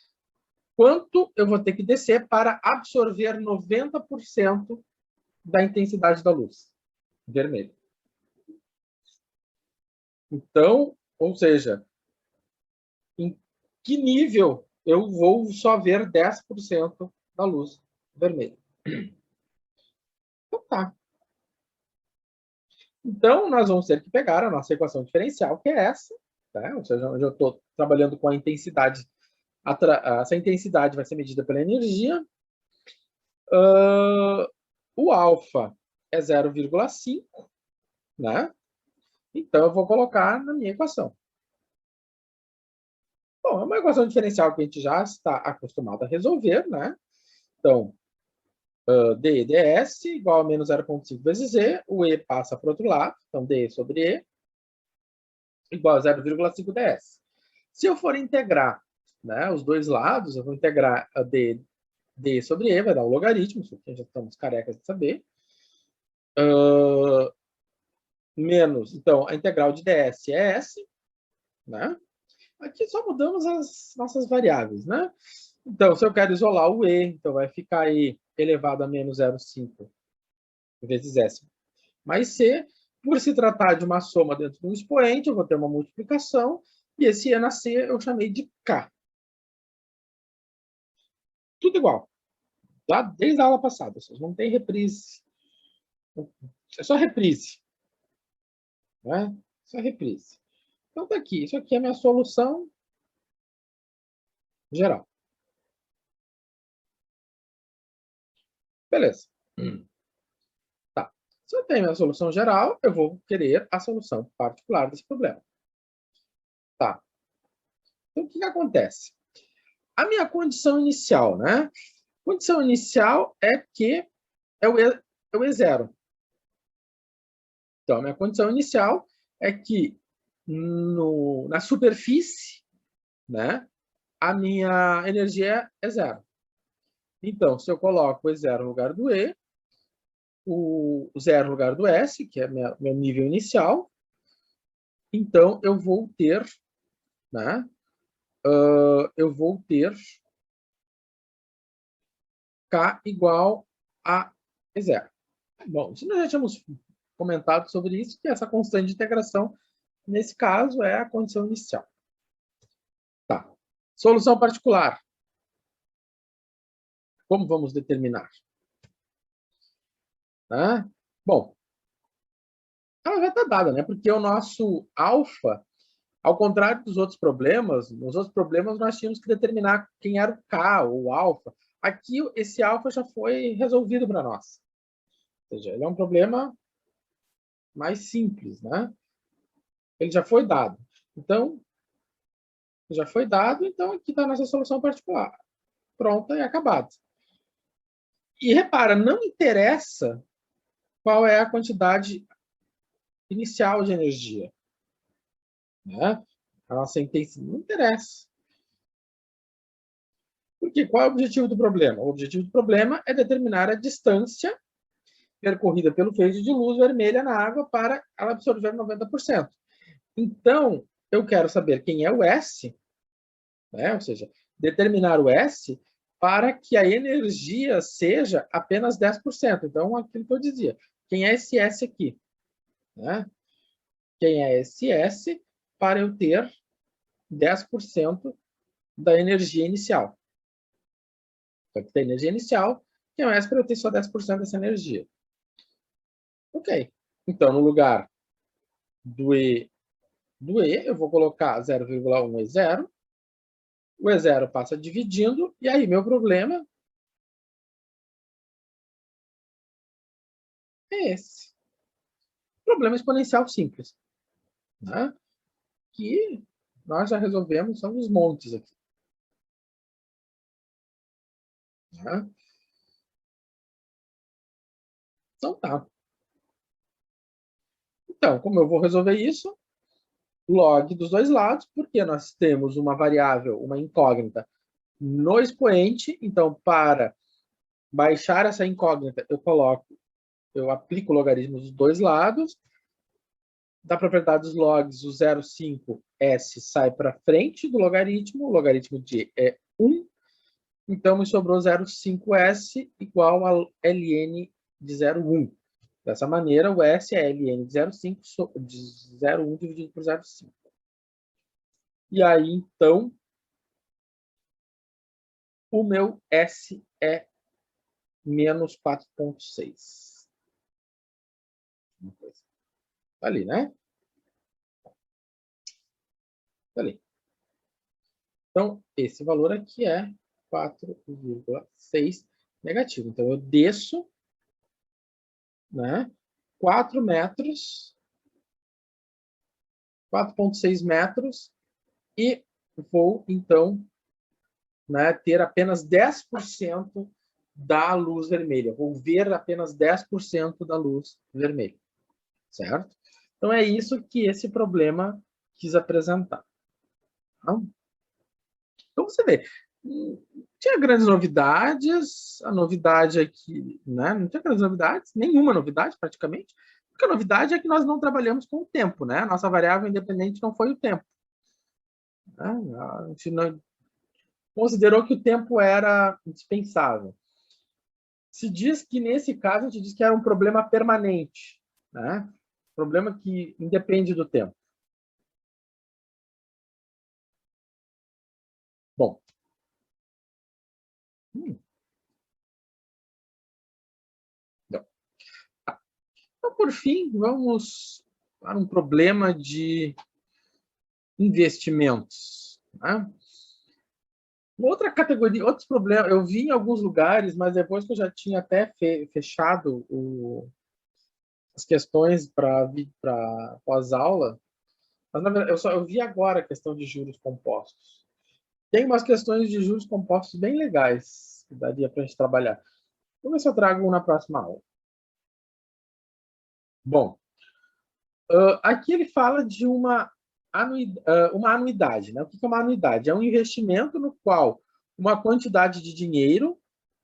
quanto eu vou ter que descer para absorver 90% da intensidade da luz vermelha. Então, ou seja, em que nível eu vou só ver 10% da luz vermelha? Então, tá. Então, nós vamos ter que pegar a nossa equação diferencial, que é essa, tá? Ou seja, onde eu estou trabalhando com a intensidade. Essa intensidade vai ser medida pela energia. O alfa é 0,5, né? Então, eu vou colocar na minha equação. Bom, é uma equação diferencial que a gente já está acostumado a resolver, né? Então, d ds igual a menos 0,5 vezes z, o e passa para o outro lado, então d sobre e igual a 0,5 ds. Se eu for integrar, né, os dois lados, eu vou integrar a d sobre e, vai dar um logaritmo, isso aqui já estamos carecas de saber. menos, então, a integral de ds é S, né? Aqui só mudamos as nossas variáveis, né? Então, se eu quero isolar o E, então vai ficar E elevado a menos 0,5 vezes S mais C. Por se tratar de uma soma dentro de um expoente, eu vou ter uma multiplicação, e esse E na C eu chamei de K. Tudo igual. Tá? Desde a aula passada, vocês não tem reprise. É só reprise. Né? Só reprise. Então, tá aqui. Isso aqui é a minha solução geral. Beleza. Tá. Se eu tenho a solução geral, eu vou querer a solução particular desse problema. Tá. Então, o que acontece? A minha condição inicial, né? Condição inicial é que é o E0. Então, a minha condição inicial é que na superfície, né, a minha energia é zero. Então, se eu coloco o E0 no lugar do E, o 0 no lugar do S, que é meu nível inicial, então eu vou ter, né, eu vou ter K igual a E0. Bom, isso nós já tínhamos comentado sobre isso, que essa constante de integração, nesse caso, é a condição inicial. Tá. Solução particular. Como vamos determinar? Tá? Bom, ela já está dada, né? Porque o nosso alfa, ao contrário dos outros problemas, nos outros problemas nós tínhamos que determinar quem era o K ou o alfa. Aqui, esse alfa já foi resolvido para nós. Ou seja, ele é um problema mais simples, né? Ele já foi dado. Então, já foi dado, então aqui está a nossa solução particular. Pronta e acabado. E repara, não interessa qual é a quantidade inicial de energia. Né? A nossa intensidade não interessa. Porque qual é o objetivo do problema? O objetivo do problema é determinar a distância percorrida pelo feixe de luz vermelha na água para ela absorver 90%. Então, eu quero saber quem é o S, né? Ou seja, determinar o S para que a energia seja apenas 10%. Então, aquilo que eu dizia, quem é esse S aqui? Né? Quem é esse S para eu ter 10% da energia inicial? Então, aqui tem energia inicial, quem é o S para eu ter só 10% dessa energia? Ok. Então, no lugar do E, eu vou colocar 0,1 E0. O E0 passa dividindo, e aí meu problema é esse. Problema exponencial simples. Né? Que nós já resolvemos, são os montes aqui. Né? Então tá. Então, como eu vou resolver isso? Log dos dois lados, porque nós temos uma variável, uma incógnita, no expoente. Então, para baixar essa incógnita, eu aplico o logaritmo dos dois lados. Da propriedade dos logs, o 0,5s sai para frente do logaritmo. O logaritmo de é 1. Então, me sobrou 0,5s igual a ln de 0,1. Dessa maneira, o S é ln de 0,5 de 0,1 dividido por 0,5. E aí, então, o meu S é menos 4,6. Tá ali, né? Tá ali. Então, esse valor aqui é 4,6 negativo. Então, eu desço, né, 4 metros, 4,6 metros, e vou, então, né, ter apenas 10% da luz vermelha. Vou ver apenas 10% da luz vermelha. Certo? Então, é isso que esse problema quis apresentar. Então, você vê, Tinha grandes novidades, a novidade é que, né, não tinha grandes novidades, nenhuma novidade praticamente, porque a novidade é que nós não trabalhamos com o tempo, né? A nossa variável independente não foi o tempo. Né? A gente não, considerou que o tempo era indispensável. Se diz que, nesse caso, a gente diz que era um problema permanente, né? Problema que independe do tempo. Bom. Então, por fim, vamos para um problema de investimentos. Né? Outra categoria, outros problemas, eu vi em alguns lugares, mas depois que eu já tinha até fechado as questões para pós-aula, mas na verdade eu vi agora a questão de juros compostos. Tem umas questões de juros compostos bem legais que daria para a gente trabalhar. Vamos ver se eu trago um na próxima aula. Bom, aqui ele fala de uma anuidade. Né? O que é uma anuidade? É um investimento no qual uma quantidade de dinheiro,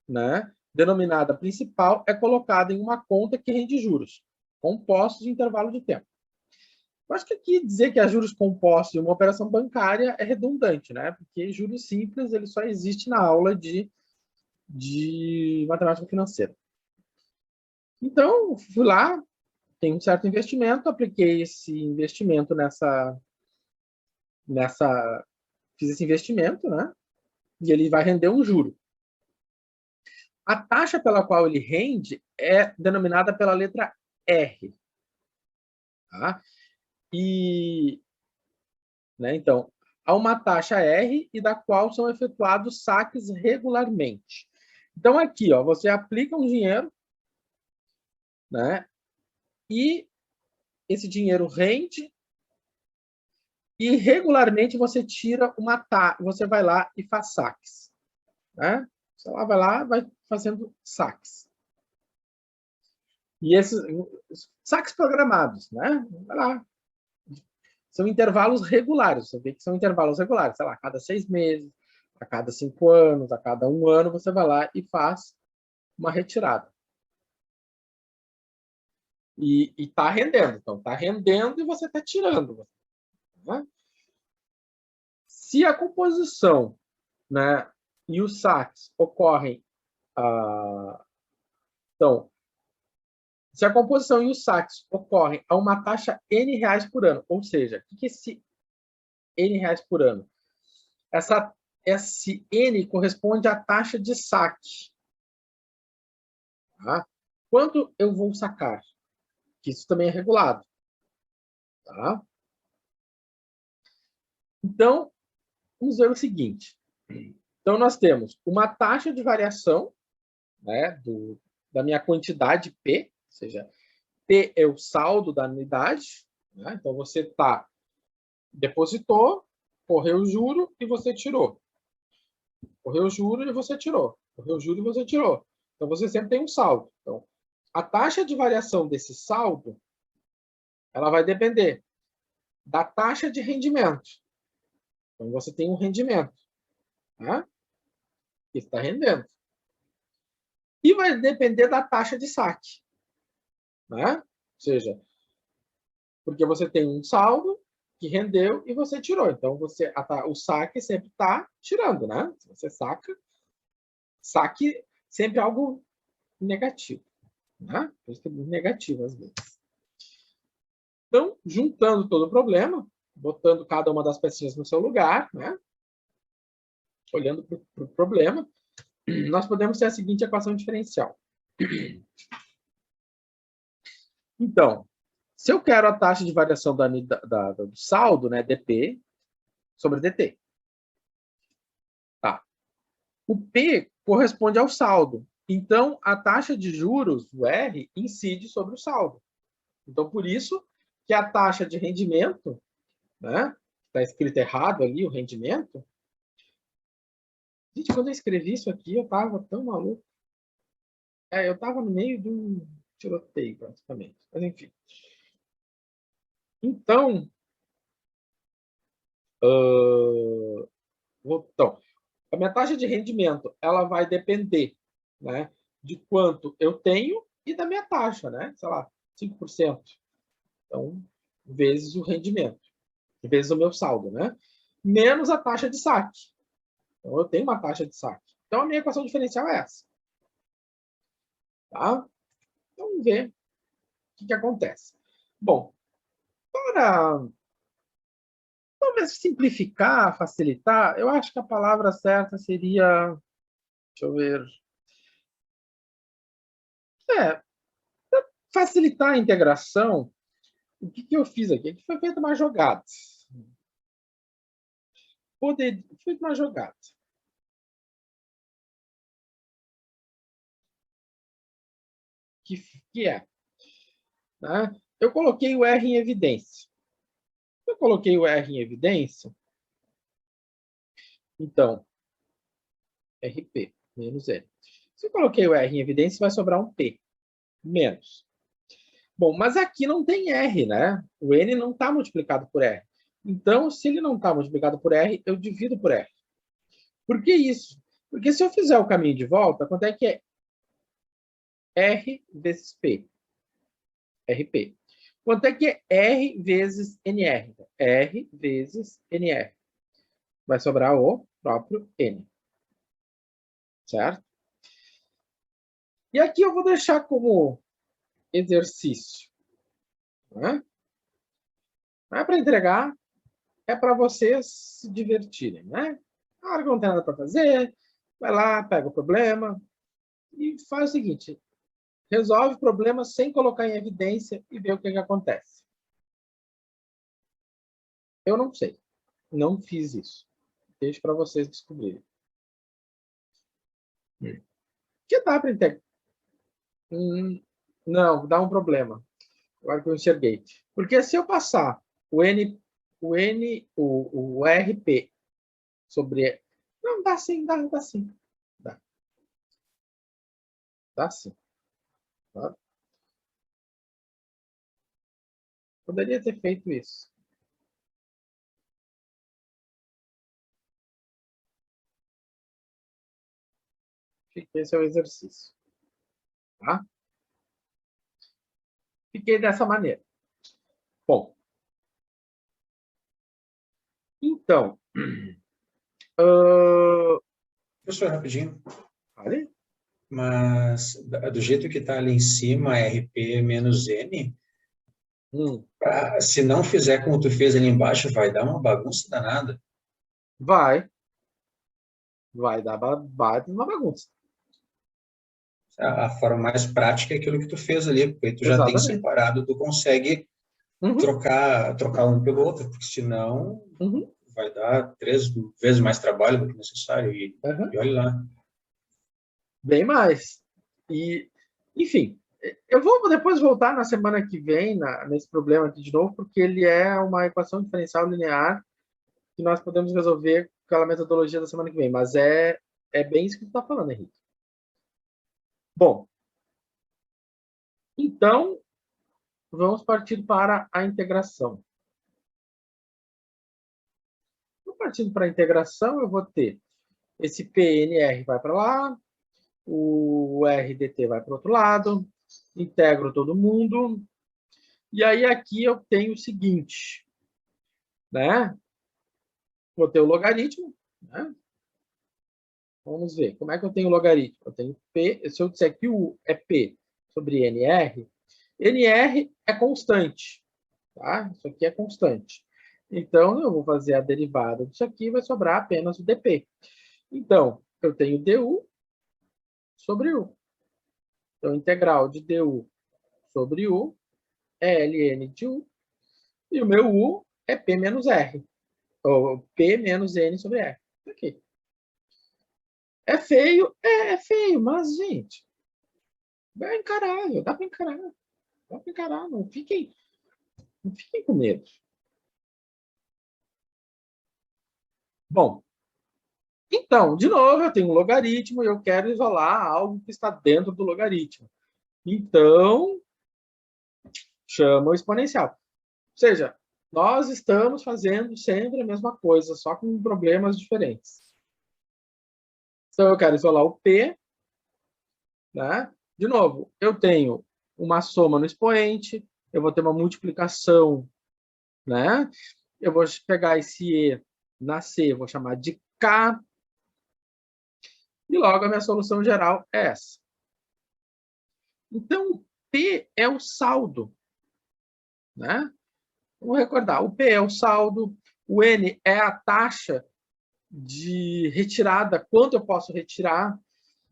né, denominada principal, é colocada em uma conta que rende juros, compostos em intervalo de tempo. Eu acho que aqui dizer que há juros compostos em uma operação bancária é redundante, né? Porque juros simples ele só existe na aula de matemática financeira. Então, fui lá, tem um certo investimento, apliquei esse investimento fiz esse investimento, né? E ele vai render um juro. A taxa pela qual ele rende é denominada pela letra R. Tá? Né, então, há uma taxa R e da qual são efetuados saques regularmente. Então, aqui, ó, você aplica um dinheiro, né? E esse dinheiro rende e regularmente você tira uma taxa, você vai lá e faz saques. Né? Você vai lá, vai fazendo saques. E esses saques programados, né? Vai lá. São intervalos regulares. Você vê que são intervalos regulares. Sei lá, a cada 6 meses, a cada 5 anos, a cada 1 ano, você vai lá e faz uma retirada. E está rendendo. Então, está rendendo e você está tirando. Né? Se a composição, né, e os saques ocorrem... então, se a composição e os saques ocorrem a uma taxa N reais por ano, ou seja, o que é esse N reais por ano? Esse N corresponde à taxa de saque. Tá? Quanto eu vou sacar? Que isso também é regulado. Tá? Então, vamos ver o seguinte. Então, nós temos uma taxa de variação, né, da minha quantidade P, ou seja, P é o saldo da anuidade. Né? Então, você depositou, correu o juro e você tirou. Correu o juro e você tirou. Correu o juro e você tirou. Então, você sempre tem um saldo. Então, a taxa de variação desse saldo, ela vai depender da taxa de rendimento. Então, você tem um rendimento, né? Que está rendendo. E vai depender da taxa de saque, né? Ou seja, porque você tem um saldo que rendeu e você tirou. Então, o saque sempre está tirando, né? Se você saque sempre algo negativo, né? Por isso que é negativo às vezes. Então, juntando todo o problema, botando cada uma das pecinhas no seu lugar, né? Olhando para o problema, nós podemos ter a seguinte equação diferencial. Então, se eu quero a taxa de variação do saldo, né, dP, sobre dt. Tá. O P corresponde ao saldo. Então, a taxa de juros, o R, incide sobre o saldo. Então, por isso que a taxa de rendimento, né, está escrito errado ali, o rendimento. Gente, quando eu escrevi isso aqui, eu estava tão maluco. Eu estava no meio de um tiroteio, praticamente. Mas, enfim. Então, A minha taxa de rendimento, ela vai depender, né, de quanto eu tenho e da minha taxa, né? Sei lá, 5%. Então, vezes o rendimento, vezes o meu saldo, né? Menos a taxa de saque. Então, eu tenho uma taxa de saque. Então, a minha equação diferencial é essa. Tá? Então, vamos ver o que acontece. Bom, para talvez simplificar, facilitar, eu acho que a palavra certa seria... Deixa eu ver. Facilitar a integração, o que eu fiz aqui? Aqui foi feita uma jogada. Foi feita uma jogada. Que é, né? Eu coloquei o R em evidência. Eu coloquei o R em evidência, então, RP menos N. Se eu coloquei o R em evidência, vai sobrar um P menos. Bom, mas aqui não tem R, né? O N não está multiplicado por R. Então, se ele não está multiplicado por R, eu divido por R. Por que isso? Porque se eu fizer o caminho de volta, quanto é que é R vezes P? RP. Quanto é que é R vezes NR? R vezes NR. Vai sobrar o próprio N. Certo? E aqui eu vou deixar como exercício. Né? Não é para entregar, é para vocês se divertirem. Né? Na hora que não tem nada para fazer, vai lá, pega o problema e faz o seguinte. Resolve o problema sem colocar em evidência e ver o que acontece. Eu não sei. Não fiz isso. Deixo para vocês descobrirem. Que dá para integrar? Não, dá um problema. Agora que eu enxerguei. Porque se eu passar o RP sobre... Não, dá sim, dá sim. Dá sim. Tá? Poderia ter feito isso. Esse é o exercício. Tá? Fiquei dessa maneira. Bom. Então. Professor, rapidinho. Vale? Mas do jeito que está ali em cima, RP menos N, se não fizer como tu fez ali embaixo, vai dar uma bagunça danada. Vai dar uma bagunça. A forma mais prática é aquilo que tu fez ali, porque tu já tem separado, tu consegue trocar um pelo outro, porque senão vai dar 3 vezes mais trabalho do que necessário, e olha lá. Bem mais. E, enfim, eu vou depois voltar na semana que vem nesse problema aqui de novo, porque ele é uma equação diferencial linear que nós podemos resolver com aquela metodologia da semana que vem, mas é bem isso que tu está falando, Henrique. Bom, então, vamos partir para a integração. Partindo para a integração, eu vou ter esse PNR vai para lá, o RDT vai para o outro lado, integro todo mundo, e aí aqui eu tenho o seguinte, né? Vou ter o logaritmo, né? Vamos ver, como é que eu tenho o logaritmo? Eu tenho P, se eu disser que U é P sobre NR, NR é constante, tá? Isso aqui é constante. Então, eu vou fazer a derivada disso aqui e vai sobrar apenas o dp. Então, eu tenho du sobre u. Então, integral de du sobre u é ln de u. E o meu u é p menos r. Ou p menos n sobre r. Aqui. É feio? É feio, mas, gente, é encarável. Dá para encarar. Dá para encarar. Não fiquem com medo. Bom, então, de novo, eu tenho um logaritmo e eu quero isolar algo que está dentro do logaritmo. Então, chama o exponencial. Ou seja, nós estamos fazendo sempre a mesma coisa, só com problemas diferentes. Então, eu quero isolar o P, né? De novo, eu tenho uma soma no expoente, eu vou ter uma multiplicação, né? Eu vou pegar esse E na C, vou chamar de K, e logo a minha solução geral é essa. Então, o P é o saldo, né? Vamos recordar, o P é o saldo, o N é a taxa de retirada, quanto eu posso retirar,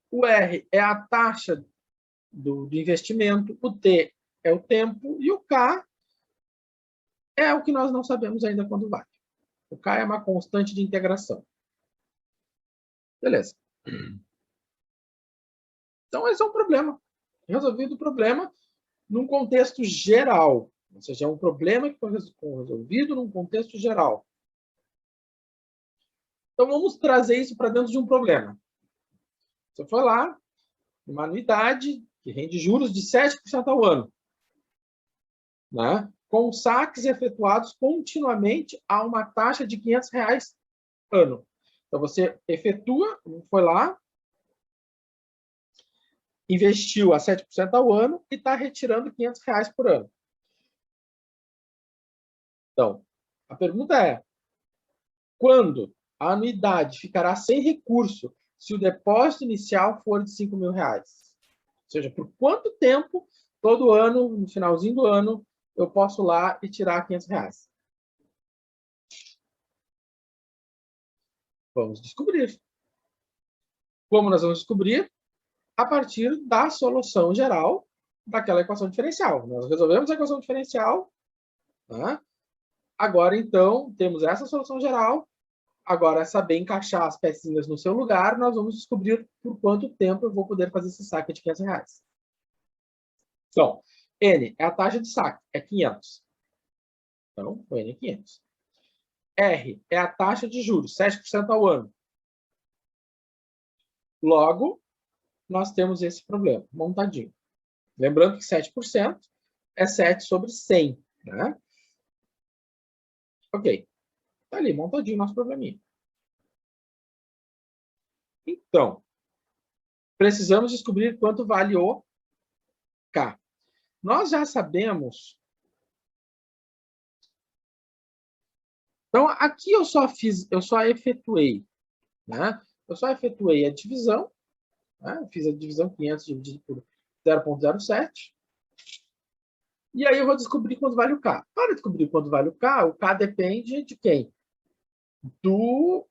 o R é a taxa do investimento, o T é o tempo e o K é o que nós não sabemos ainda quando vai. O K é uma constante de integração. Beleza. Então, esse é um problema. Resolvido o problema num contexto geral. Ou seja, é um problema que foi resolvido num contexto geral. Então, vamos trazer isso para dentro de um problema. Você foi lá, uma anuidade que rende juros de 7% ao ano, né? Com saques efetuados continuamente a uma taxa de R$500 ano. Então, você efetua, foi lá, investiu a 7% ao ano e está retirando R$500 por ano. Então, a pergunta é, quando a anuidade ficará sem recurso se o depósito inicial for de R$5.000? Ou seja, por quanto tempo, todo ano, no finalzinho do ano, eu posso ir lá e tirar R$500? Vamos descobrir. Como nós vamos descobrir? A partir da solução geral daquela equação diferencial. Nós resolvemos a equação diferencial, né? Agora, então, temos essa solução geral. Agora, saber encaixar as pecinhas no seu lugar, nós vamos descobrir por quanto tempo eu vou poder fazer esse saque de R$500. Então, N é a taxa de saque, é 500. Então, o N é 500. R é a taxa de juros, 7% ao ano. Logo, nós temos esse problema, montadinho. Lembrando que 7% é 7 sobre 100, né? Ok. Está ali, montadinho o nosso probleminha. Então, precisamos descobrir quanto vale o K. Nós já sabemos. Então, aqui eu só efetuei, né? Eu só efetuei a divisão, né? Fiz a divisão 500 dividido por 0,07. E aí eu vou descobrir quanto vale o K. Para descobrir quanto vale o K depende de quem? Do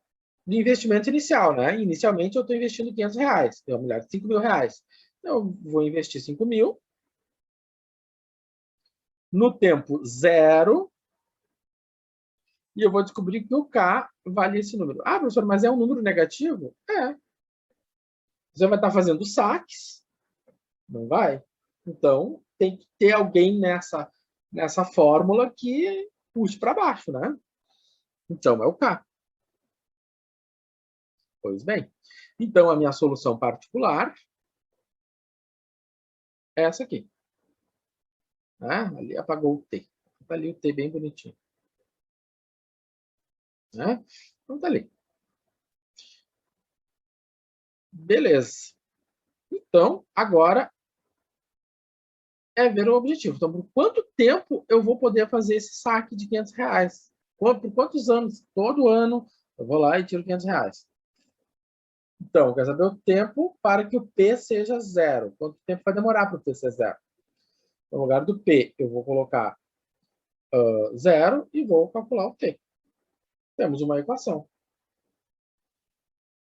investimento inicial, né? Inicialmente eu estou investindo R$500, ou melhor, R$5.000. Então, eu vou investir 5.000 no tempo 0 e eu vou descobrir que o K vale esse número. Ah, professor, mas é um número negativo? É. Você vai estar fazendo saques? Não vai? Então, tem que ter alguém nessa fórmula que puxe para baixo, né? Então, é o K. Pois bem. Então, a minha solução particular é essa aqui. Ali apagou o T. Está ali o T bem bonitinho. Né? Então, está ali. Beleza. Então, agora é ver o objetivo. Então, por quanto tempo eu vou poder fazer esse saque de R$500? Por quantos anos? Todo ano eu vou lá e tiro R$500. Então, quer saber o tempo para que o P seja 0. Quanto tempo vai demorar para o P ser 0? No lugar do P, eu vou colocar 0 e vou calcular o T. Temos uma equação.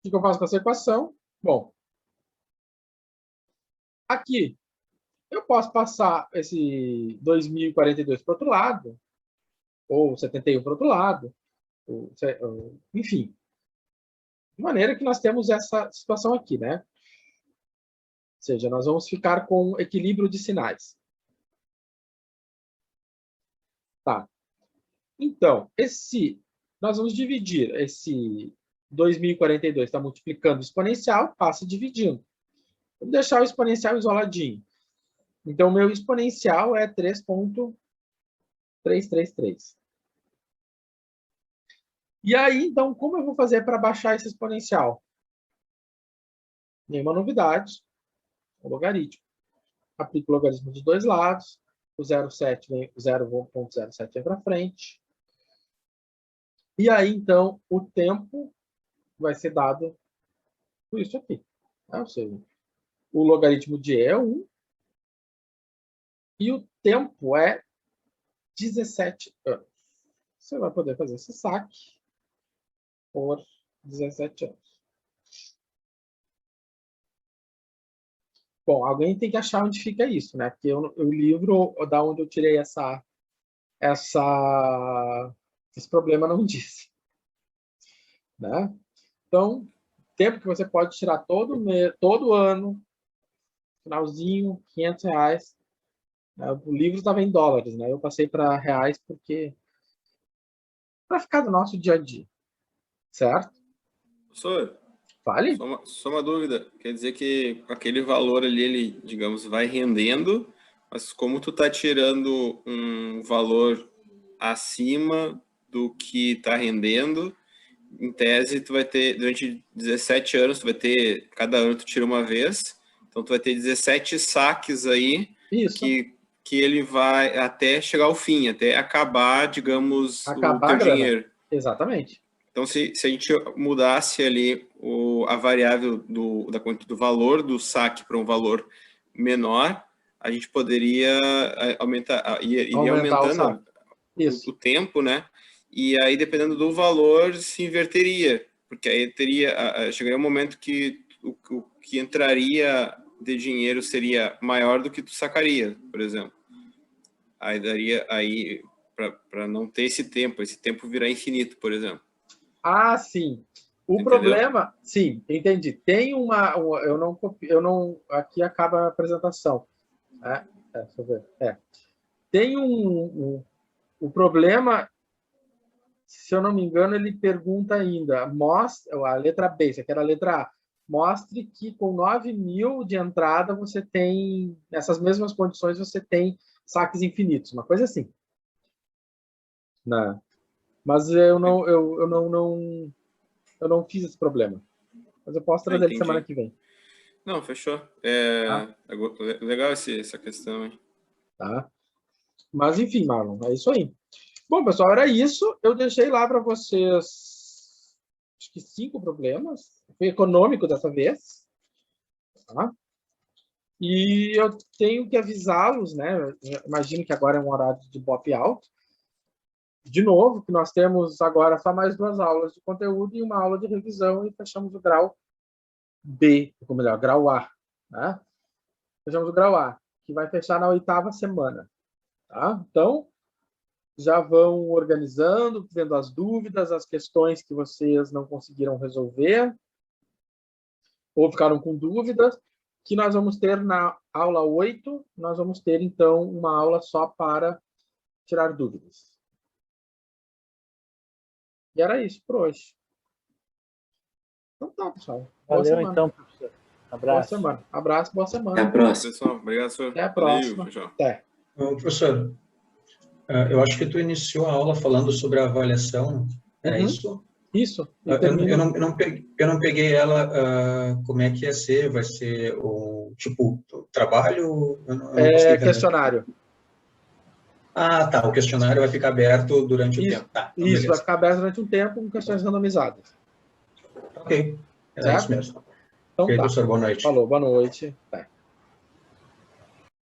O que eu faço com essa equação? Bom, aqui eu posso passar esse 2042 para o outro lado, ou 71 para o outro lado, enfim. De maneira que nós temos essa situação aqui, né? Ou seja, nós vamos ficar com equilíbrio de sinais. Tá. Então, nós vamos dividir esse 2042, está multiplicando o exponencial, passa dividindo. Vou deixar o exponencial isoladinho. Então, o meu exponencial é 3,333. E aí, então, como eu vou fazer para baixar esse exponencial? Nenhuma novidade. O logaritmo. Aplica o logaritmo dos dois lados. O 0,7 vem, o 0,07 vem para frente. E aí, então, o tempo vai ser dado por isso aqui. Né? Ou seja, o logaritmo de E é 1. E o tempo é 17 anos. Você vai poder fazer esse saque por 17 anos. Bom, alguém tem que achar onde fica isso, né? Porque o livro, da onde eu tirei esse problema, não diz. Né? Então, tempo que você pode tirar todo ano, finalzinho, R$500. Né? O livro estava em dólares, né? Eu passei para reais porque para ficar do nosso dia a dia, certo? Professor, Fale. só uma dúvida. Quer dizer que aquele valor ali, ele, digamos, vai rendendo, mas como tu tá tirando um valor acima do que está rendendo, em tese, tu vai ter, durante 17 anos, tu vai ter, cada ano tu tira uma vez, então tu vai ter 17 saques aí, Isso. que ele vai até chegar ao fim, até acabar, digamos, o teu dinheiro. Exatamente. Então, se a gente mudasse ali a variável do valor do saque para um valor menor, a gente poderia iria aumentando o tempo, né? E aí, dependendo do valor, se inverteria, porque aí chegaria um momento que o que entraria de dinheiro seria maior do que tu sacaria, por exemplo. Aí daria para não ter esse tempo virar infinito, por exemplo. Ah, sim. O Entendeu? problema, sim, entendi. Tem eu não, aqui acaba a apresentação. Deixa eu ver. Tem o problema, se eu não me engano, ele pergunta ainda, mostra, a letra B, isso aqui era a letra A, mostre que com 9.000 de entrada você tem, nessas mesmas condições, você tem saques infinitos, uma coisa assim. Não. Mas eu não fiz esse problema. Mas eu posso trazer ele semana que vem. Não, fechou. Legal essa questão, hein? Tá? Mas, enfim, Marlon, é isso aí. Bom, pessoal, era isso. Eu deixei lá para vocês, acho que 5 problemas. Foi econômico dessa vez. Tá? E eu tenho que avisá-los, né? Eu imagino que agora é um horário de BOP alto. De novo, que nós temos agora só mais 2 aulas de conteúdo e uma aula de revisão e fechamos o grau B, ou melhor, grau A. Né? Fechamos o grau A, que vai fechar na 8ª semana. Tá? Então, já vão organizando, vendo as dúvidas, as questões que vocês não conseguiram resolver ou ficaram com dúvidas, que nós vamos ter na aula 8, nós vamos ter, então, uma aula só para tirar dúvidas. E era isso por hoje. Então tá, pessoal. Valeu, então, professor. Abraço. Boa semana. Abraço, boa semana. Até a próxima. Pessoal, obrigado, senhor. Até a próxima. Valeu, até. Professor, eu acho que tu iniciou a aula falando sobre a avaliação. É isso? Isso. Eu não peguei ela, como é que ia ser? Vai ser o trabalho? Questionário. Ah, tá. O questionário vai ficar aberto durante o tempo. Tá, então isso, vai ficar aberto durante um tempo com questões randomizadas. Ok. É isso mesmo. Então ok, tá. professor, boa noite. Falou, boa noite. Tá.